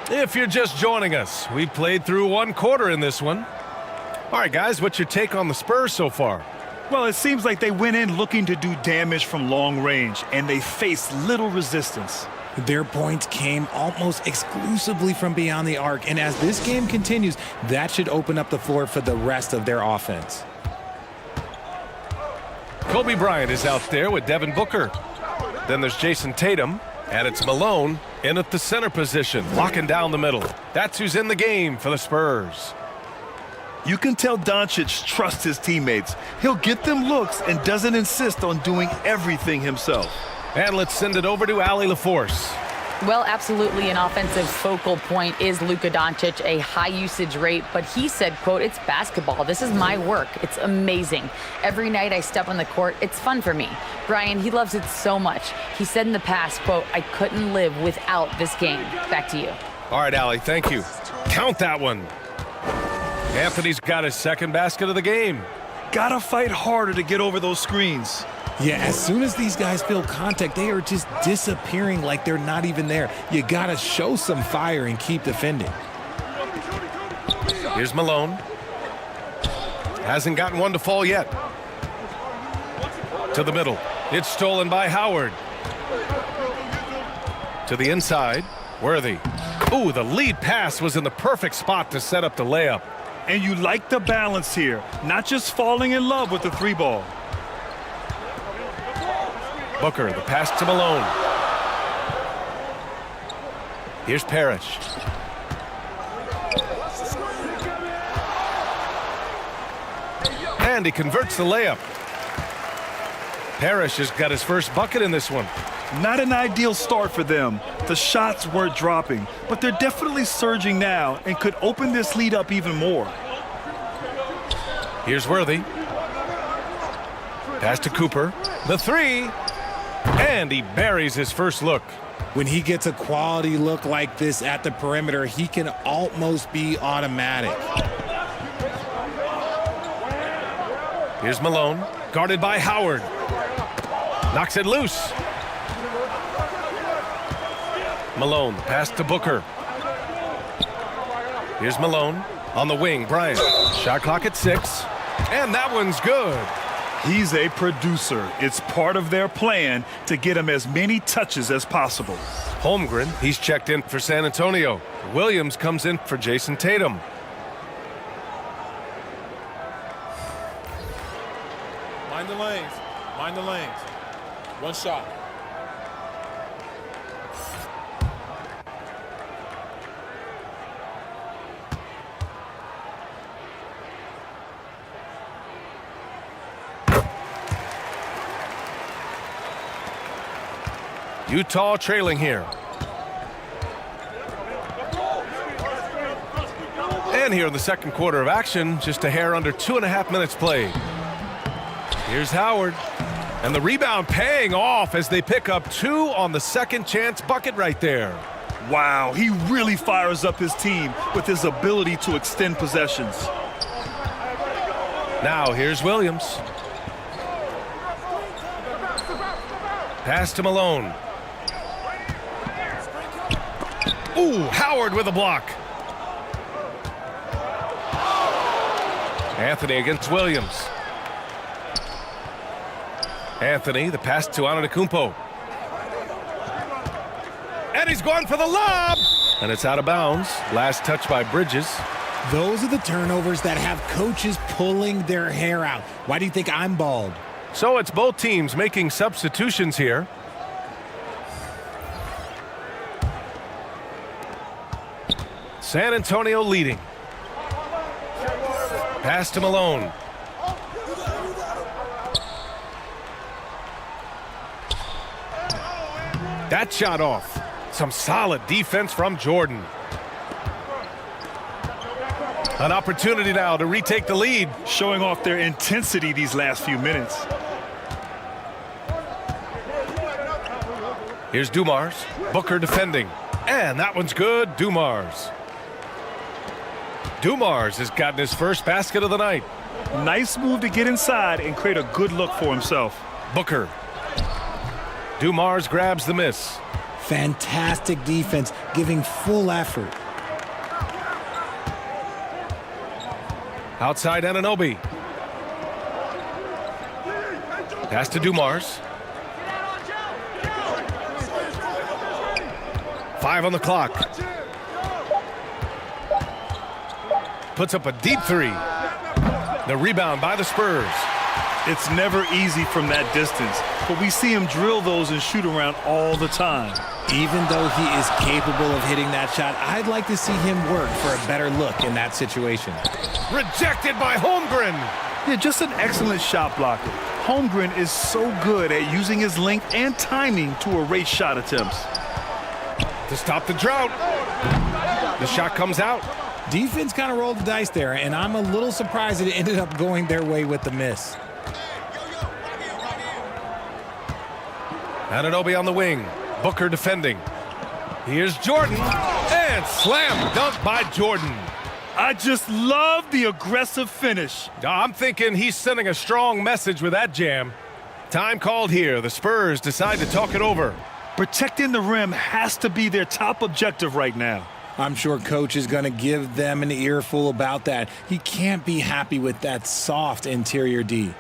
If you're just joining us, we played through one quarter in this one. All right, guys, what's your take on the Spurs so far?
Well, it seems like they went in looking to do damage from long range, and they faced little resistance.
Their points came almost exclusively from beyond the arc, and as this game continues, that should open up the floor for the rest of their offense.
Kobe Bryant is out there with Devin Booker. Then there's Jason Tatum, and it's Malone In at the center position, locking down the middle. That's who's in the game for the Spurs.
You can tell Doncic trusts his teammates. He'll get them looks and doesn't insist on doing everything himself.
And let's send it over to Allie LaForce.
Well, absolutely an offensive focal point is Luka Doncic, a high usage rate, but he said, quote, "It's basketball. This is my work. It's amazing. Every night I step on the court, it's fun for me." Brian, he loves it so much. He said in the past, quote, "I couldn't live without this game." Back to you.
All right, Allie, thank you. Count that one. Anthony's got his second basket of the game.
Gotta fight harder to get over those screens.
Yeah, as soon as these guys feel contact, they are just disappearing like they're not even there. You got to show some fire and keep defending.
Here's Malone. Hasn't gotten one to fall yet. To the middle. It's stolen by Howard. To the inside. Worthy. Ooh, the lead pass was in the perfect spot to set up the layup.
And you like the balance here, not just falling in love with the three ball.
Booker, the pass to Malone. Here's Parrish. And he converts the layup. Parrish has got his first bucket in this one.
Not an ideal start for them. The shots weren't dropping, but they're definitely surging now and could open this lead up even more.
Here's Worthy. Pass to Cooper. The three. And he buries his first look.
When he gets a quality look like this at the perimeter, he can almost be automatic.
Here's Malone, guarded by Howard. Knocks it loose. Malone, pass to Booker. Here's Malone on the wing. Bryant, shot clock at 6. And that one's good.
He's a producer. It's part of their plan to get him as many touches as possible.
Holmgren, he's checked in for San Antonio. Williams comes in for Jason Tatum.
Mind the lanes. Mind the lanes. One shot.
Utah trailing here. And here in the second quarter of action, just a hair under 2.5 minutes played. Here's Howard. And the rebound paying off as they pick up 2 on the second chance bucket right there.
Wow, he really fires up his team with his ability to extend possessions.
Now here's Williams. Pass to Malone. Ooh, Howard with a block. Anthony against Williams. Anthony, the pass to Antetokounmpo. And he's going for the lob. And it's out of bounds. Last touch by Bridges.
Those are the turnovers that have coaches pulling their hair out. Why do you think I'm bald?
So it's both teams making substitutions here. San Antonio leading. Pass to Malone. That shot off. Some solid defense from Jordan. An opportunity now to retake the lead.
Showing off their intensity these last few minutes.
Here's Dumars. Booker defending. And that one's good. Dumars. Dumars has gotten his first basket of the night.
Nice move to get inside and create a good look for himself.
Booker. Dumars grabs the miss.
Fantastic defense, giving full effort.
Outside Anunoby. Pass to Dumars. 5 on the clock. Puts up a deep 3. The rebound by the Spurs.
It's never easy from that distance, but we see him drill those and shoot around all the time.
Even though he is capable of hitting that shot, I'd like to see him work for a better look in that situation.
Rejected by Holmgren.
Yeah, just an excellent shot blocker. Holmgren is so good at using his length and timing to erase shot attempts.
To stop the drought. The shot comes out.
Defense kind of rolled the dice there, and I'm a little surprised it ended up going their way with the miss.
Anunoby on the wing. Booker defending. Here's Jordan. And slam dunk by Jordan.
I just love the aggressive finish.
I'm thinking he's sending a strong message with that jam. Time called here. The Spurs decide to talk it over.
Protecting the rim has to be their top objective right now.
I'm sure coach is going to give them an earful about that. He can't be happy with that soft interior D.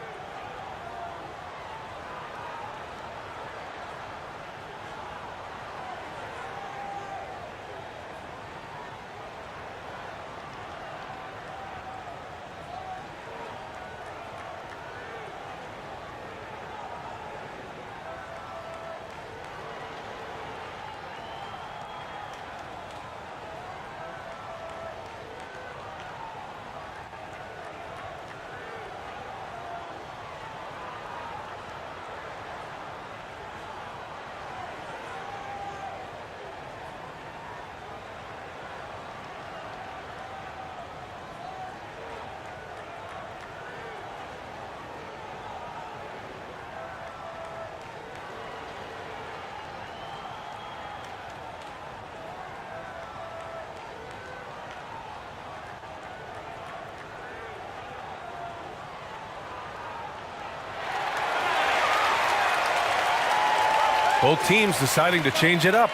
Both teams deciding to change it up.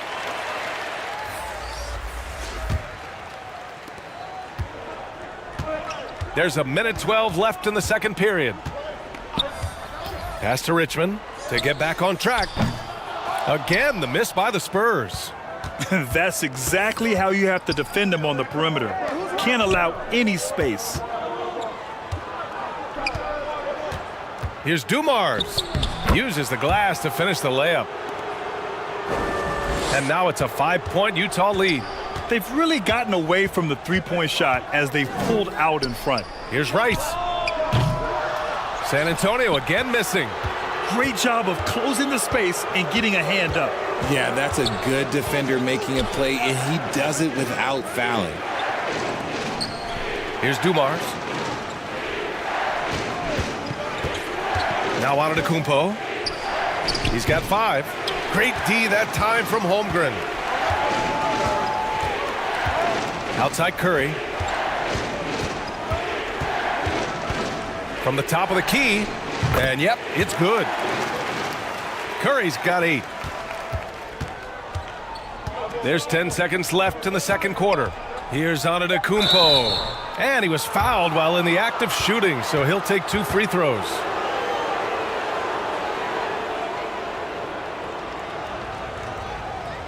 There's a minute 12 left in the second period. Pass to Richmond to get back on track. Again, the miss by the Spurs.
That's exactly how you have to defend them on the perimeter. Can't allow any space.
Here's Dumars. Uses the glass to finish the layup. And now it's a 5-point Utah lead.
They've really gotten away from the three-point shot as they've pulled out in front.
Here's Rice. San Antonio again missing.
Great job of closing the space and getting a hand up.
Yeah, that's a good defender making a play, and he does it without fouling.
Here's Dumars. Now Antetokounmpo. He's got 5. Great D that time from Holmgren. Outside Curry. From the top of the key. And yep, it's good. Curry's got 8. There's 10 seconds left in the second quarter. Here's Antetokounmpo. And he was fouled while in the act of shooting, so he'll take 2 free throws.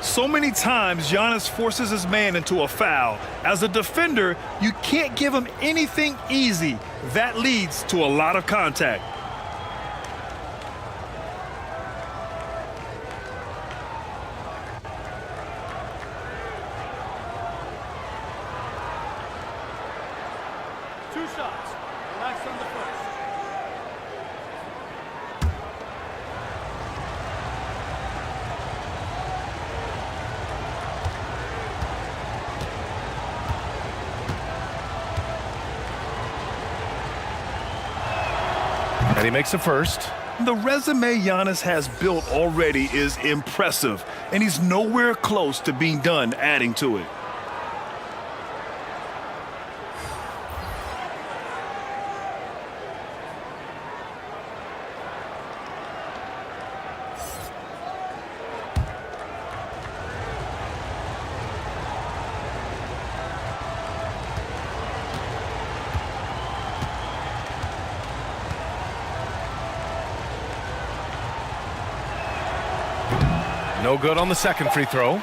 So many times Giannis forces his man into a foul. As a defender, you can't give him anything easy. That leads to a lot of contact.
Two shots. Relax on the first.
And he makes a first.
The resume Giannis has built already is impressive, and he's nowhere close to being done adding to it.
No good on the second free throw.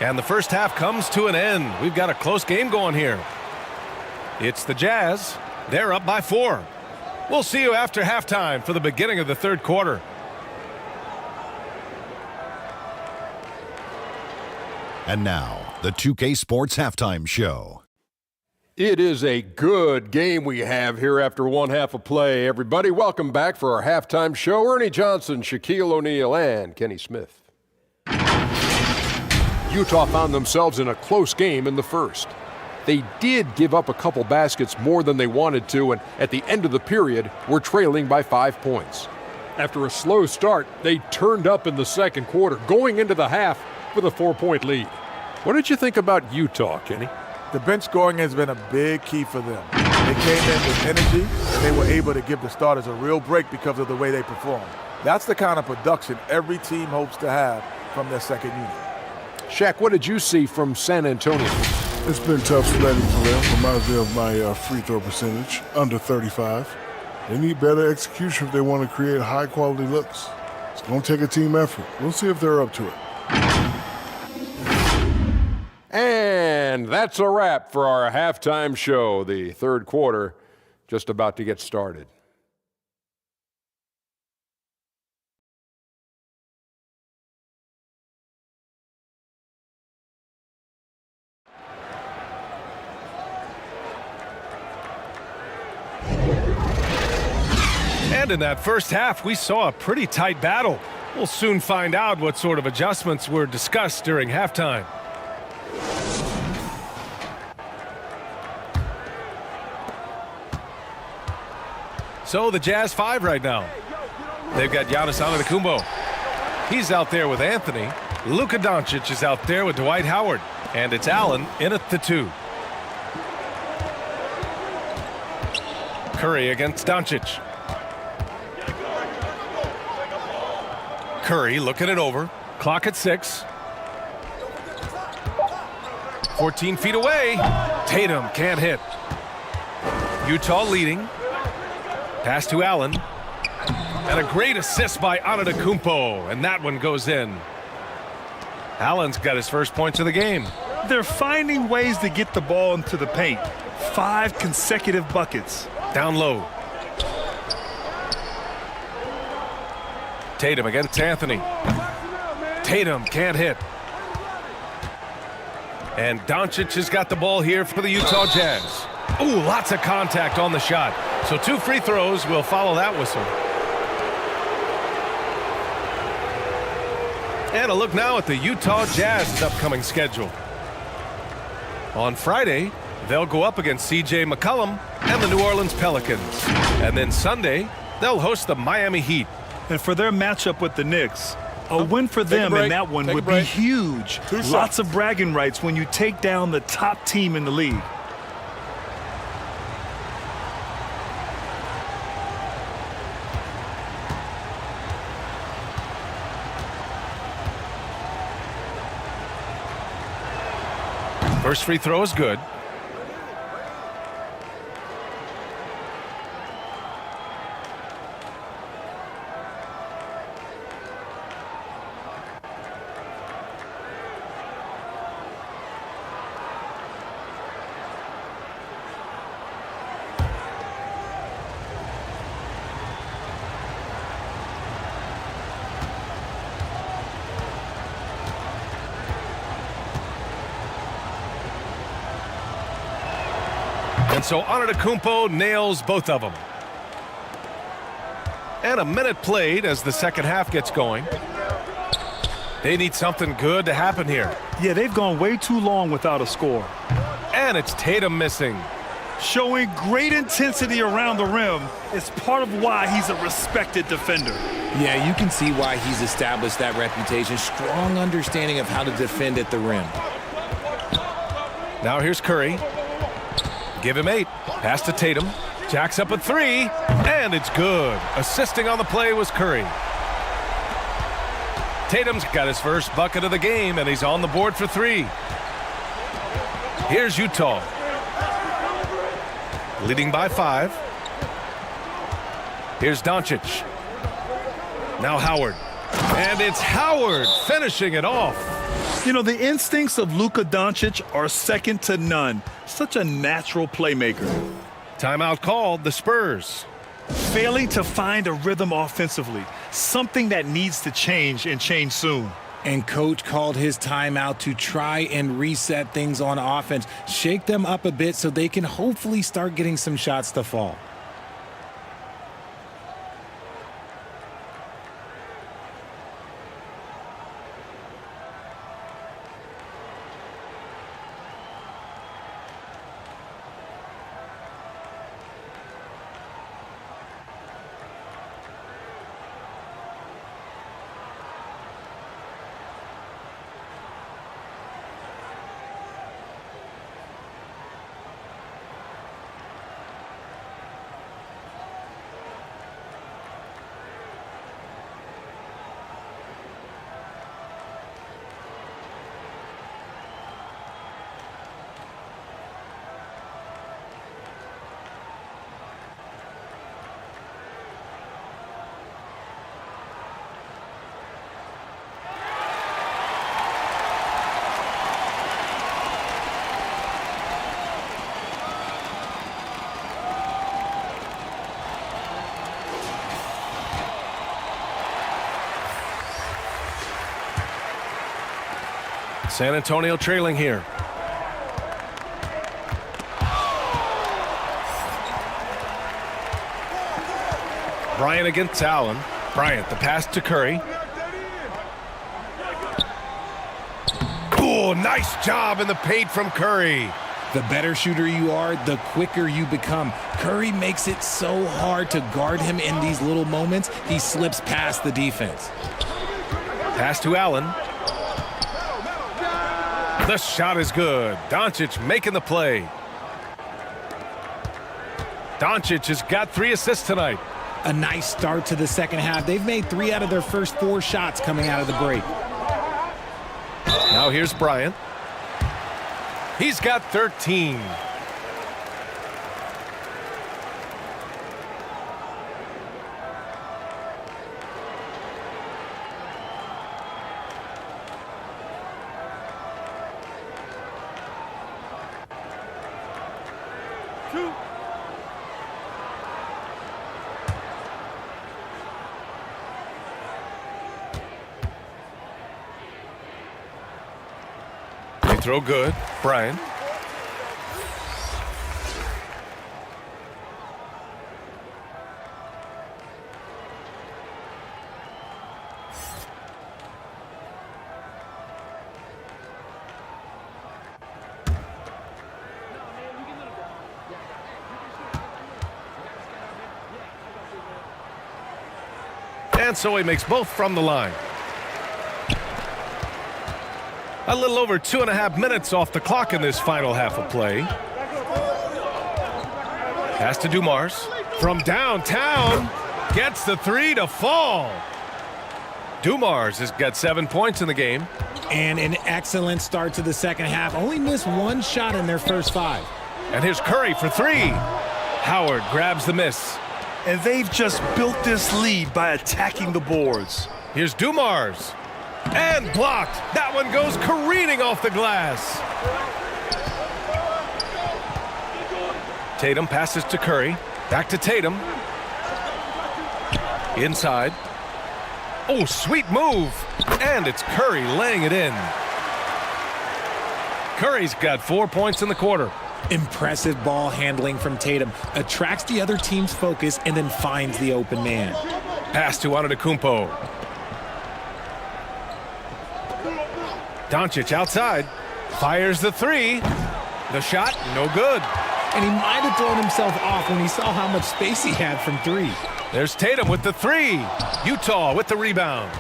And the first half comes to an end. We've got a close game going here. It's the Jazz. They're up by 4. We'll see you after halftime for the beginning of the third quarter.
And now, the 2K Sports Halftime Show.
It is a good game we have here after one half of play. Everybody, welcome back for our halftime show. Ernie Johnson, Shaquille O'Neal, and Kenny Smith. Utah found themselves in a close game in the first. They did give up a couple baskets more than they wanted to, and at the end of the period, were trailing by 5 points. After a slow start, they turned up in the second quarter, going into the half with a 4-point lead. What did you think about Utah, Kenny?
The bench scoring has been a big key for them. They came in with energy, and they were able to give the starters a real break because of the way they performed. That's the kind of production every team hopes to have from their second unit.
Shaq, what did you see from San Antonio?
It's been tough sledding for them. Reminds me of my free throw percentage, under 35. They need better execution if they want to create high-quality looks. It's going to take a team effort. We'll see if they're up to it.
And that's a wrap for our halftime show. The third quarter just about to get started.
And in that first half, we saw a pretty tight battle. We'll soon find out what sort of adjustments were discussed during halftime. So the Jazz 5 right now. They've got Giannis Antetokounmpo. He's out there with Anthony. Luka Doncic is out there with Dwight Howard. And it's Allen in at the 2. Curry against Doncic. Curry looking it over. Clock at 6. 14 feet away. Tatum can't hit. Utah leading. Pass to Allen. And a great assist by Antetokounmpo. And that one goes in. Allen's got his first points of the game.
They're finding ways to get the ball into the paint. 5 consecutive buckets.
Down low. Tatum against Anthony. Tatum can't hit. And Doncic has got the ball here for the Utah Jazz. Ooh, lots of contact on the shot. So 2 free throws will follow that whistle. And a look now at the Utah Jazz's upcoming schedule. On Friday, they'll go up against C.J. McCollum and the New Orleans Pelicans. And then Sunday, they'll host the Miami Heat.
And for their matchup with the Knicks, a win for them in that one would be huge. Lots of bragging rights when you take down the top team in the league.
First free throw is good. And so Antetokounmpo nails both of them. And a minute played as the second half gets going. They need something good to happen here.
Yeah, they've gone way too long without a score.
And it's Tatum missing.
Showing great intensity around the rim is part of why he's a respected defender.
Yeah, you can see why he's established that reputation. Strong understanding of how to defend at the rim.
Now here's Curry. Give him 8. Pass to Tatum. Jacks up at 3. And it's good. Assisting on the play was Curry. Tatum's got his first bucket of the game, and he's on the board for 3. Here's Utah. Leading by 5. Here's Doncic. Now Howard. And it's Howard finishing it off.
You know, the instincts of Luka Doncic are second to none. Such a natural playmaker.
Timeout called, the Spurs.
Failing to find a rhythm offensively. Something that needs to change and change soon.
And coach called his timeout to try and reset things on offense, shake them up a bit so they can hopefully start getting some shots to fall.
San Antonio trailing here. Bryant against Allen. Bryant, the pass to Curry. Oh, nice job in the paint from Curry.
The better shooter you are, the quicker you become. Curry makes it so hard to guard him in these little moments. He slips past the defense.
Pass to Allen. The shot is good. Doncic making the play. Doncic has got 3 assists tonight.
A nice start to the second half. They've made 3 out of their first 4 shots coming out of the break.
Now here's Bryant. He's got 13. Throw good. Bryant. And so he makes both from the line. A little over 2.5 minutes off the clock in this final half of play. Pass to Dumars. From downtown. Gets the 3 to fall. Dumars has got 7 points in the game.
And an excellent start to the second half. Only missed 1 shot in their first 5.
And here's Curry for 3. Howard grabs the miss.
And they've just built this lead by attacking the boards.
Here's Dumars. And blocked. That one goes careening off the glass. Tatum passes to Curry. Back to Tatum. Inside. Oh, sweet move. And it's Curry laying it in. Curry's got 4 points in the quarter.
Impressive ball handling from Tatum. Attracts the other team's focus and then finds the open man.
Pass to Antetokounmpo. Doncic outside. Fires the 3. The shot, no good.
And he might have thrown himself off when he saw how much space he had from 3.
There's Tatum with the 3. Utah with the rebound.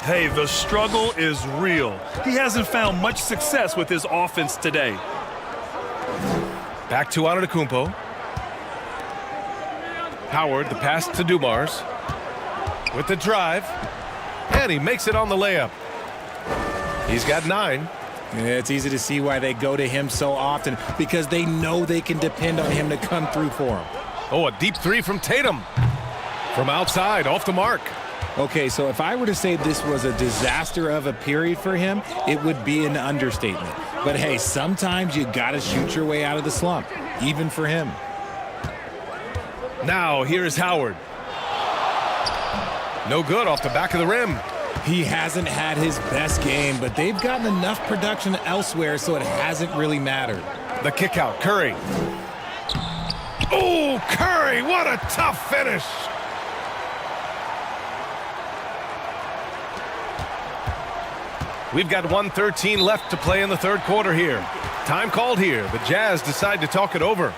Hey, the struggle is real. He hasn't found much success with his offense today.
Back to Antetokounmpo. Howard, the pass to Dumars. With the drive. And he makes it on the layup. He's got 9.
Yeah, it's easy to see why they go to him so often, because they know they can depend on him to come through for them.
Oh, a deep 3 from Tatum. From outside, off the mark.
Okay, so if I were to say this was a disaster of a period for him, it would be an understatement. But hey, sometimes you gotta shoot your way out of the slump, even for him.
Now, here's Howard. No good off the back of the rim.
He hasn't had his best game, but they've gotten enough production elsewhere, so it hasn't really mattered.
The kick out, Curry. Oh, Curry, what a tough finish. We've got 1:13 left to play in the third quarter here. Time called here. The Jazz decide to talk it over.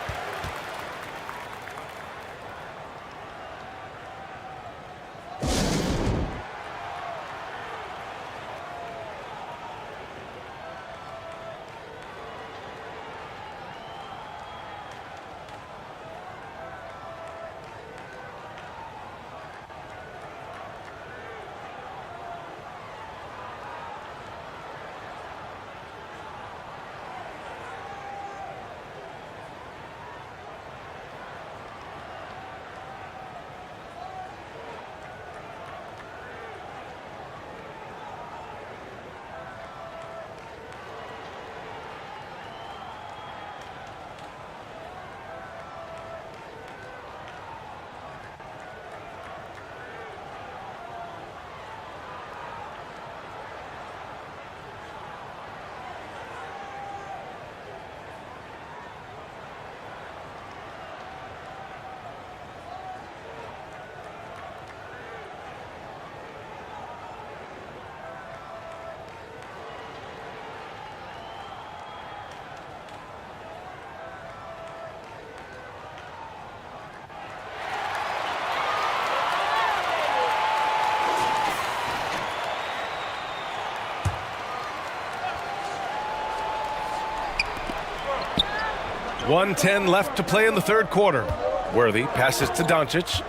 .110 left to play in the third quarter. Worthy passes to Doncic.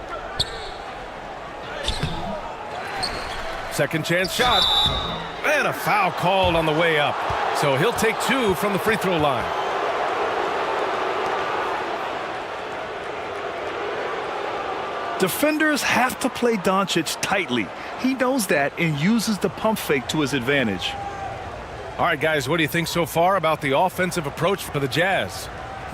Second chance shot. And a foul called on the way up. So he'll take 2 from the free throw line.
Defenders have to play Doncic tightly. He knows that and uses the pump fake to his advantage.
All right, guys, what do you think so far about the offensive approach for the Jazz?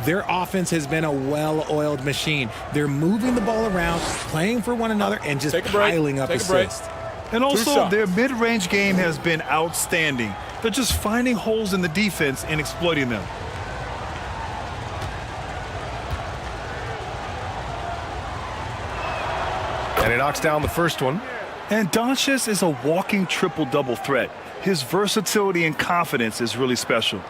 Their offense has been a well-oiled machine. They're moving the ball around, playing for one another, and just piling up assists.
And also, their mid-range game has been outstanding. They're just finding holes in the defense and exploiting them.
And he knocks down the first one.
And Doncic is a walking triple-double threat. His versatility and confidence is really special.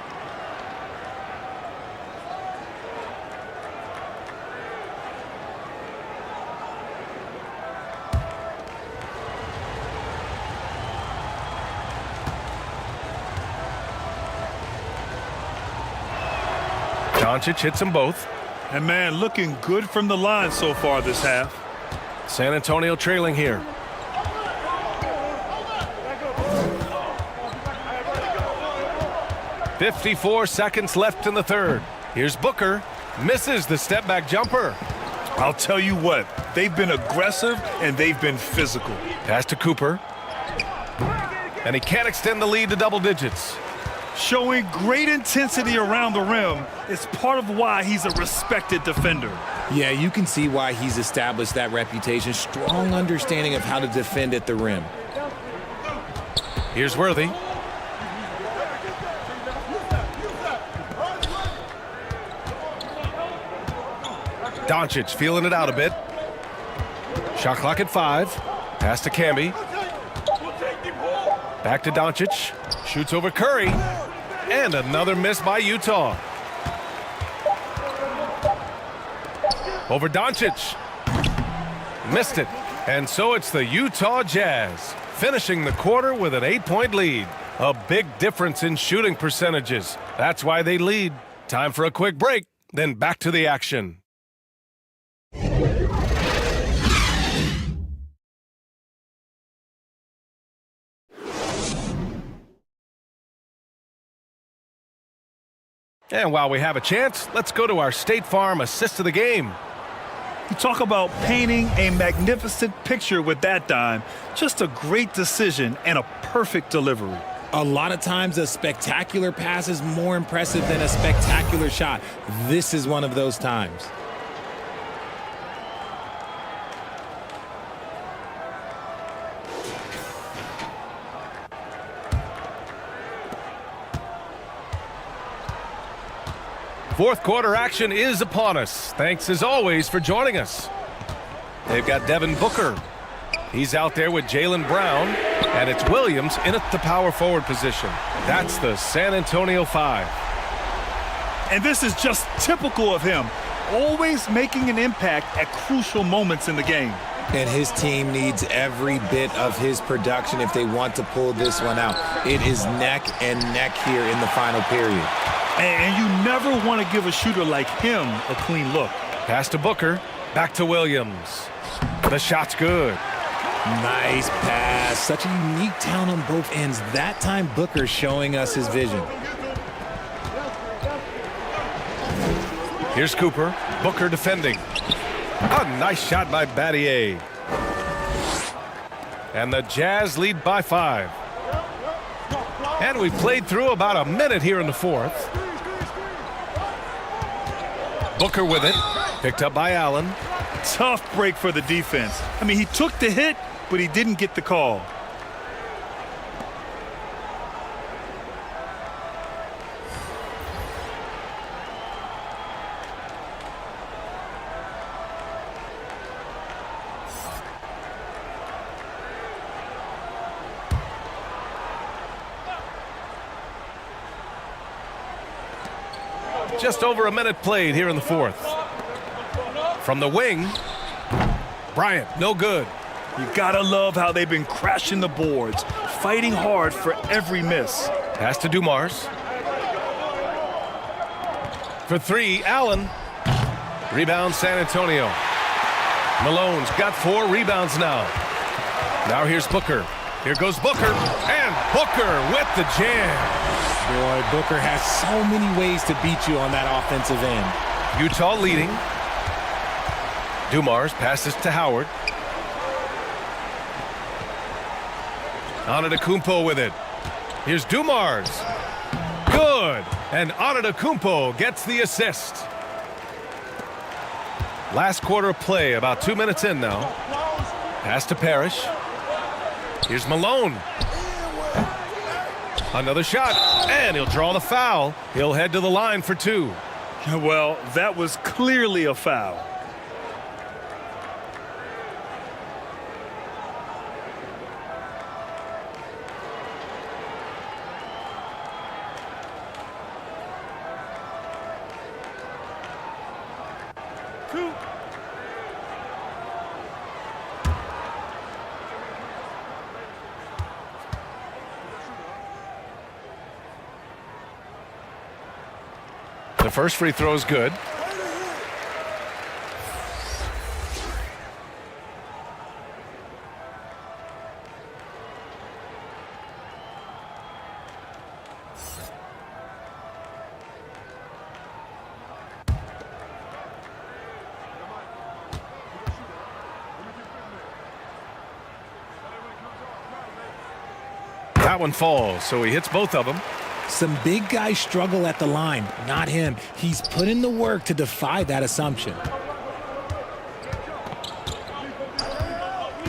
Doncic hits them both.
And man, looking good from the line so far this half.
San Antonio trailing here. .54 seconds left in the third. Here's Booker. Misses the step back jumper.
I'll tell you what, they've been aggressive and they've been physical.
Pass to Cooper. And he can't extend the lead to double digits.
Showing great intensity around the rim is part of why he's a respected defender.
Yeah, you can see why he's established that reputation. Strong understanding of how to defend at the rim.
Here's Worthy. Doncic feeling it out a bit. Shot clock at 5. Pass to Camby. Back to Doncic. Shoots over Curry. And another miss by Utah. Over Doncic. Missed it. And so it's the Utah Jazz finishing the quarter with an 8-point lead. A big difference in shooting percentages. That's why they lead. Time for a quick break, then back to the action. And while we have a chance, let's go to our State Farm assist of the game.
You talk about painting a magnificent picture with that dime. Just a great decision and a perfect delivery.
A lot of times a spectacular pass is more impressive than a spectacular shot. This is one of those times.
Fourth quarter action is upon us. Thanks as always for joining us. They've got Devin Booker. He's out there with Jaylen Brown, and it's Williams in at the power forward position. That's the San Antonio 5.
And this is just typical of him, always making an impact at crucial moments in the game.
And his team needs every bit of his production if they want to pull this one out. It is neck and neck here in the final period.
And you never want to give a shooter like him a clean look.
Pass to Booker, back to Williams. The shot's good.
Nice pass. Such a unique talent on both ends. That time Booker showing us his vision.
Here's Cooper. Booker defending. A nice shot by Battier. And the Jazz lead by 5. And we've played through about a minute here in the fourth. Booker with it. Picked up by Allen.
Tough break for the defense. I mean, he took the hit, but he didn't get the call.
Just over a minute played here in the fourth. From the wing, Bryant, no good.
You gotta love how they've been crashing the boards, fighting hard for every miss.
Pass to Dumars. For 3, Allen. Rebound San Antonio. Malone's got 4 rebounds now. Now here's Booker. Here goes Booker. And Booker with the jam.
Boy, Booker has so many ways to beat you on that offensive end.
Utah leading. Dumars passes to Howard. Antetokounmpo with it. Here's Dumars. Good. And Antetokounmpo gets the assist. Last quarter of play, about 2 minutes in now. Pass to Parrish. Here's Malone. Another shot, and he'll draw the foul. He'll head to the line for 2.
Well, that was clearly a foul.
The first free throw is good. That one falls, so he hits both of them.
Some big guys struggle at the line, not him. He's put in the work to defy that assumption.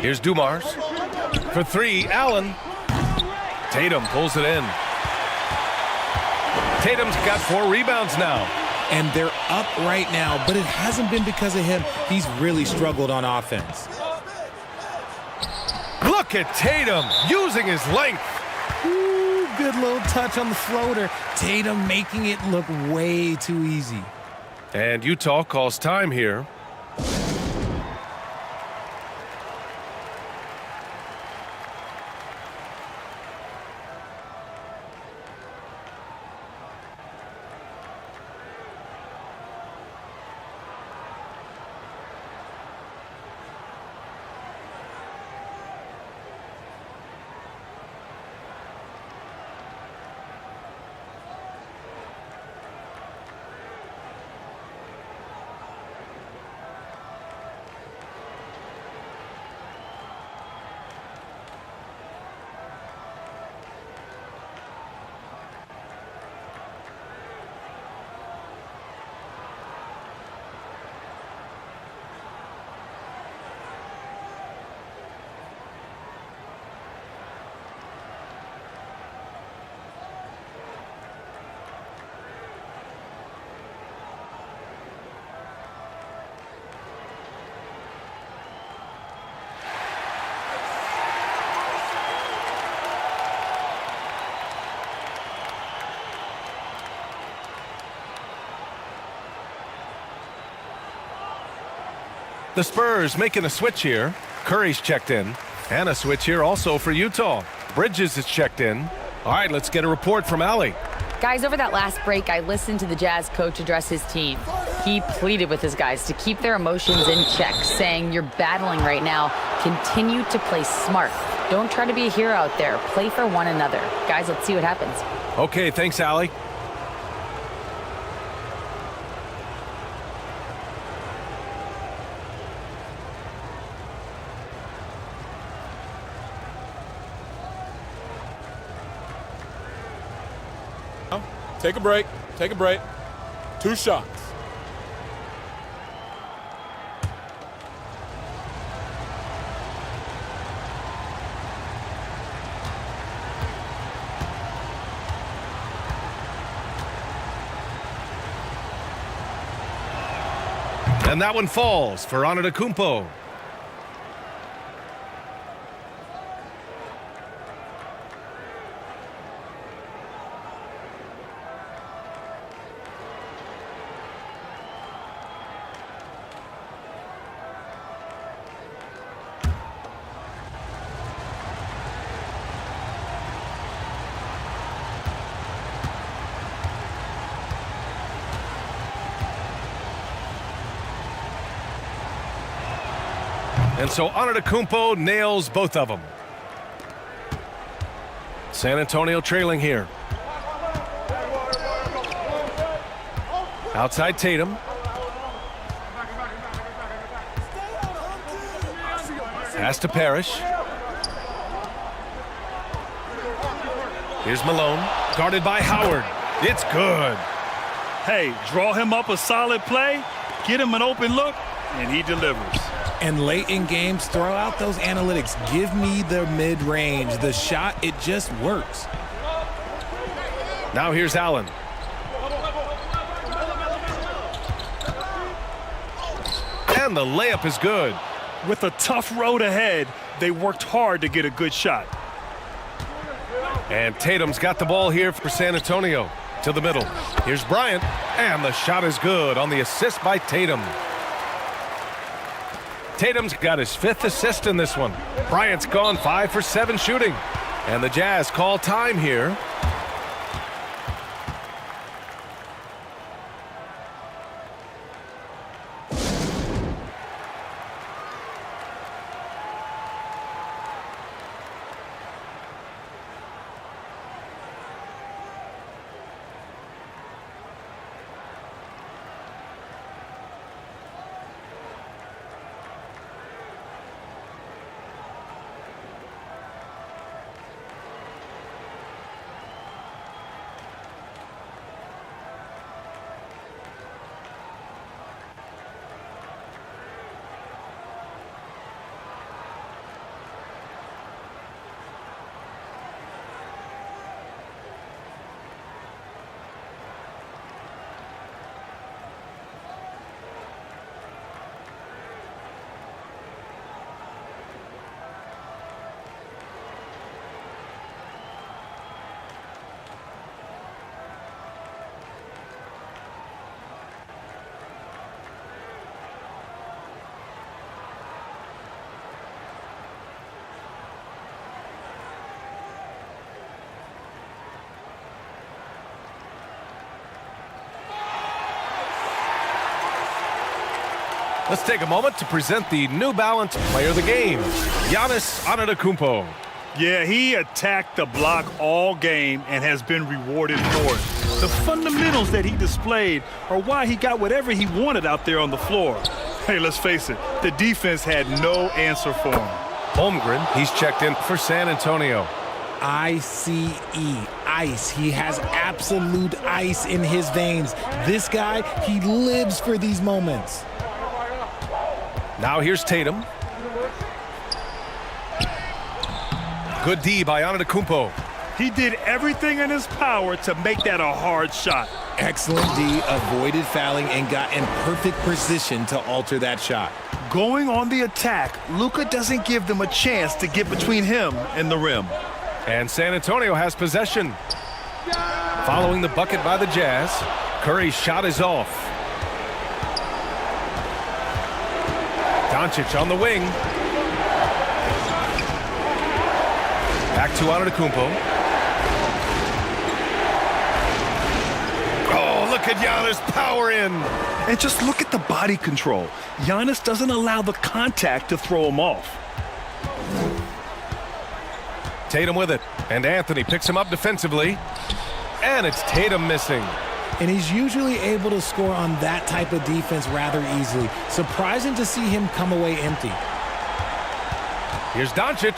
Here's Dumars. For 3, Allen. Tatum pulls it in. Tatum's got 4 rebounds now.
And they're up right now, but it hasn't been because of him. He's really struggled on offense.
Look at Tatum using his length.
Ooh, good little touch on the floater. Tatum making it look way too easy.
And Utah calls time here. The Spurs making a switch here. Curry's checked in. And a switch here also for Utah. Bridges is checked in. All right, let's get a report from Allie.
Guys, over that last break, I listened to the Jazz coach address his team. He pleaded with his guys to keep their emotions in check, saying, "You're battling right now. Continue to play smart. Don't try to be a hero out there. Play for one another." Guys, let's see what happens.
Okay, thanks, Allie.
Take a break. Take a break. 2 shots.
And that one falls for Antetokounmpo. And so Antetokounmpo nails both of them. San Antonio trailing here. Outside Tatum. Pass to Parrish. Here's Malone, guarded by Howard. It's good.
Hey, draw him up a solid play, get him an open look, and he delivers.
And late in games, throw out those analytics. Give me the mid-range. The shot, it just works.
Now here's Allen. And the layup is good.
With a tough road ahead, they worked hard to get a good shot.
And Tatum's got the ball here for San Antonio. To the middle. Here's Bryant. And the shot is good on the assist by Tatum. Tatum's got his 5th assist in this one. Bryant's gone 5 for 7 shooting. And the Jazz call time here. Let's take a moment to present the New Balance Player of the Game, Giannis Antetokounmpo.
Yeah, he attacked the block all game and has been rewarded for it. The fundamentals that he displayed are why he got whatever he wanted out there on the floor. Hey, let's face it, the defense had no answer for him.
Holmgren, he's checked in for San Antonio.
ICE, ice. He has absolute ice in his veins. This guy, he lives for these moments.
Now here's Tatum. Good D by Antetokounmpo.
He did everything in his power to make that a hard shot.
Excellent D, avoided fouling and got in perfect position to alter that shot.
Going on the attack, Luka doesn't give them a chance to get between him and the rim.
And San Antonio has possession. Following the bucket by the Jazz, Curry's shot is off. Doncic on the wing. Back to Antetokounmpo. Oh, look at Giannis power in.
And just look at the body control. Giannis doesn't allow the contact to throw him off.
Tatum with it, and Anthony picks him up defensively. And it's Tatum missing.
And he's usually able to score on that type of defense rather easily. Surprising to see him come away empty.
Here's Doncic.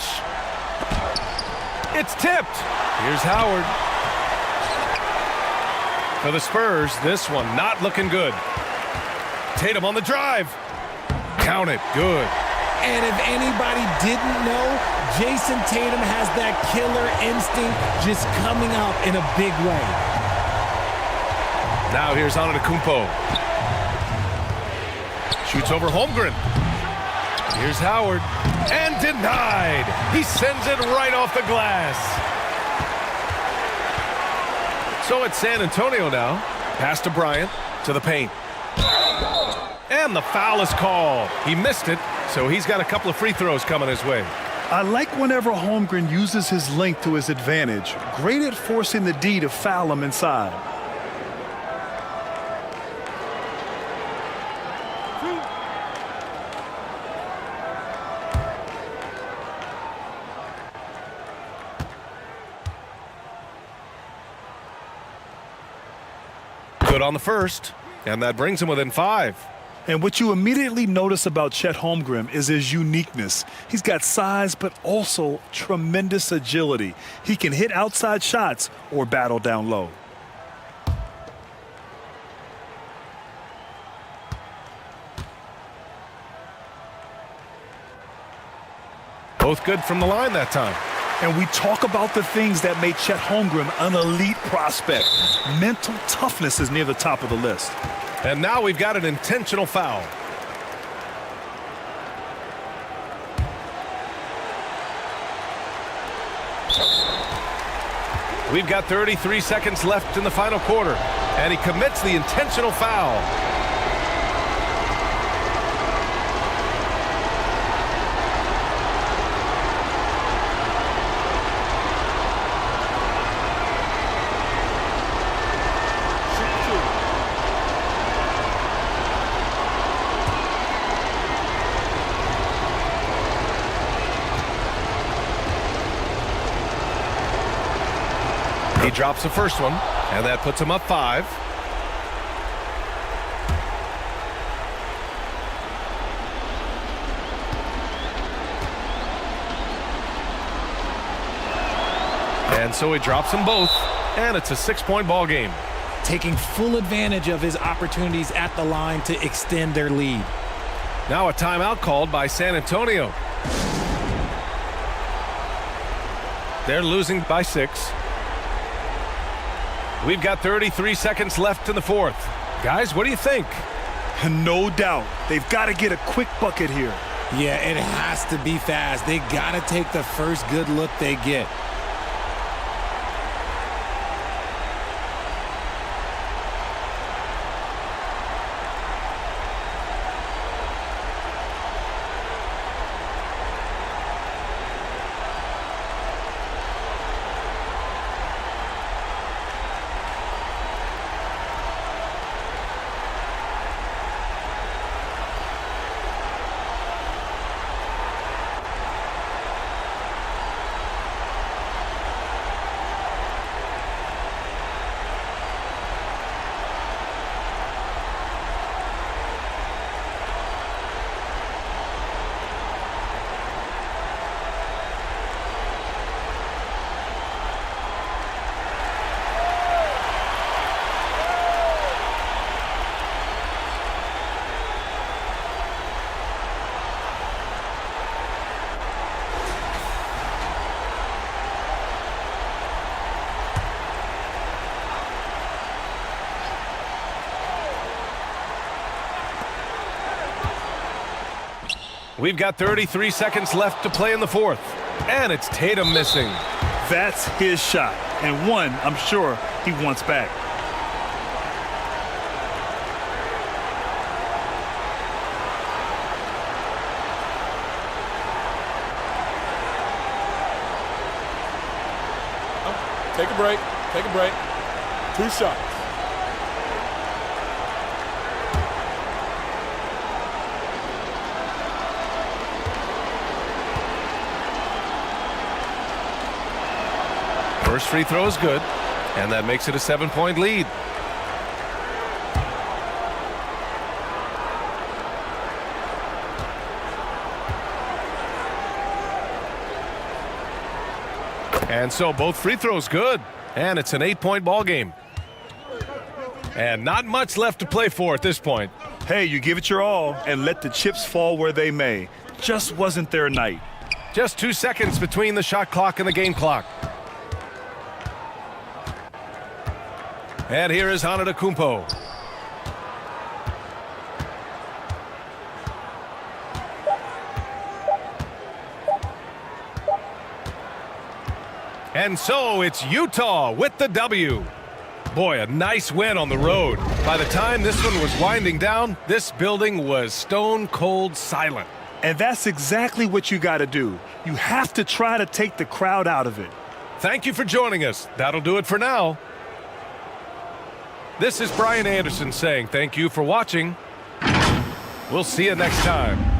It's tipped. Here's Howard. For the Spurs, this one not looking good. Tatum on the drive. Count it. Good.
And if anybody didn't know, Jason Tatum has that killer instinct just coming out in a big way.
Now here's Antetokounmpo. Shoots over Holmgren. Here's Howard. And denied. He sends it right off the glass. So it's San Antonio now. Pass to Bryant. To the paint. And the foul is called. He missed it, so he's got a couple of free throws coming his way.
I like whenever Holmgren uses his length to his advantage. Great at forcing the D to foul him inside.
Good on the first, and that brings him within 5.
And what you immediately notice about Chet Holmgren is his uniqueness. He's got size, but also tremendous agility. He can hit outside shots or battle down low.
Both good from the line that time.
And we talk about the things that made Chet Holmgren an elite prospect. Mental toughness is near the top of the list.
And now we've got an intentional foul. We've got 33 seconds left in the final quarter, and he commits the intentional foul. He drops the first one, and that puts him up 5. And so he drops them both, and it's a 6-point ball game.
Taking full advantage of his opportunities at the line to extend their lead.
Now a timeout called by San Antonio. They're losing by 6. We've got 33 seconds left in the fourth. Guys, what do you think?
No doubt. They've got to get a quick bucket here.
Yeah, it has to be fast. They got to take the first good look they get.
We've got 33 seconds left to play in the fourth. And it's Tatum missing.
That's his shot. And one, I'm sure, he wants back.
Take a break. Take a break. 2 shots.
First free throw is good, and that makes it a 7-point lead. And so both free throws good, and it's an 8-point ball game. And not much left to play for at this point.
Hey, you give it your all and let the chips fall where they may. Just wasn't their night.
Just 2 seconds between the shot clock and the game clock. And here is Antetokounmpo. And so it's Utah with the W. Boy, a nice win on the road. By the time this one was winding down, this building was stone cold silent.
And that's exactly what you got to do. You have to try to take the crowd out of it.
Thank you for joining us. That'll do it for now. This is Brian Anderson saying thank you for watching. We'll see you next time.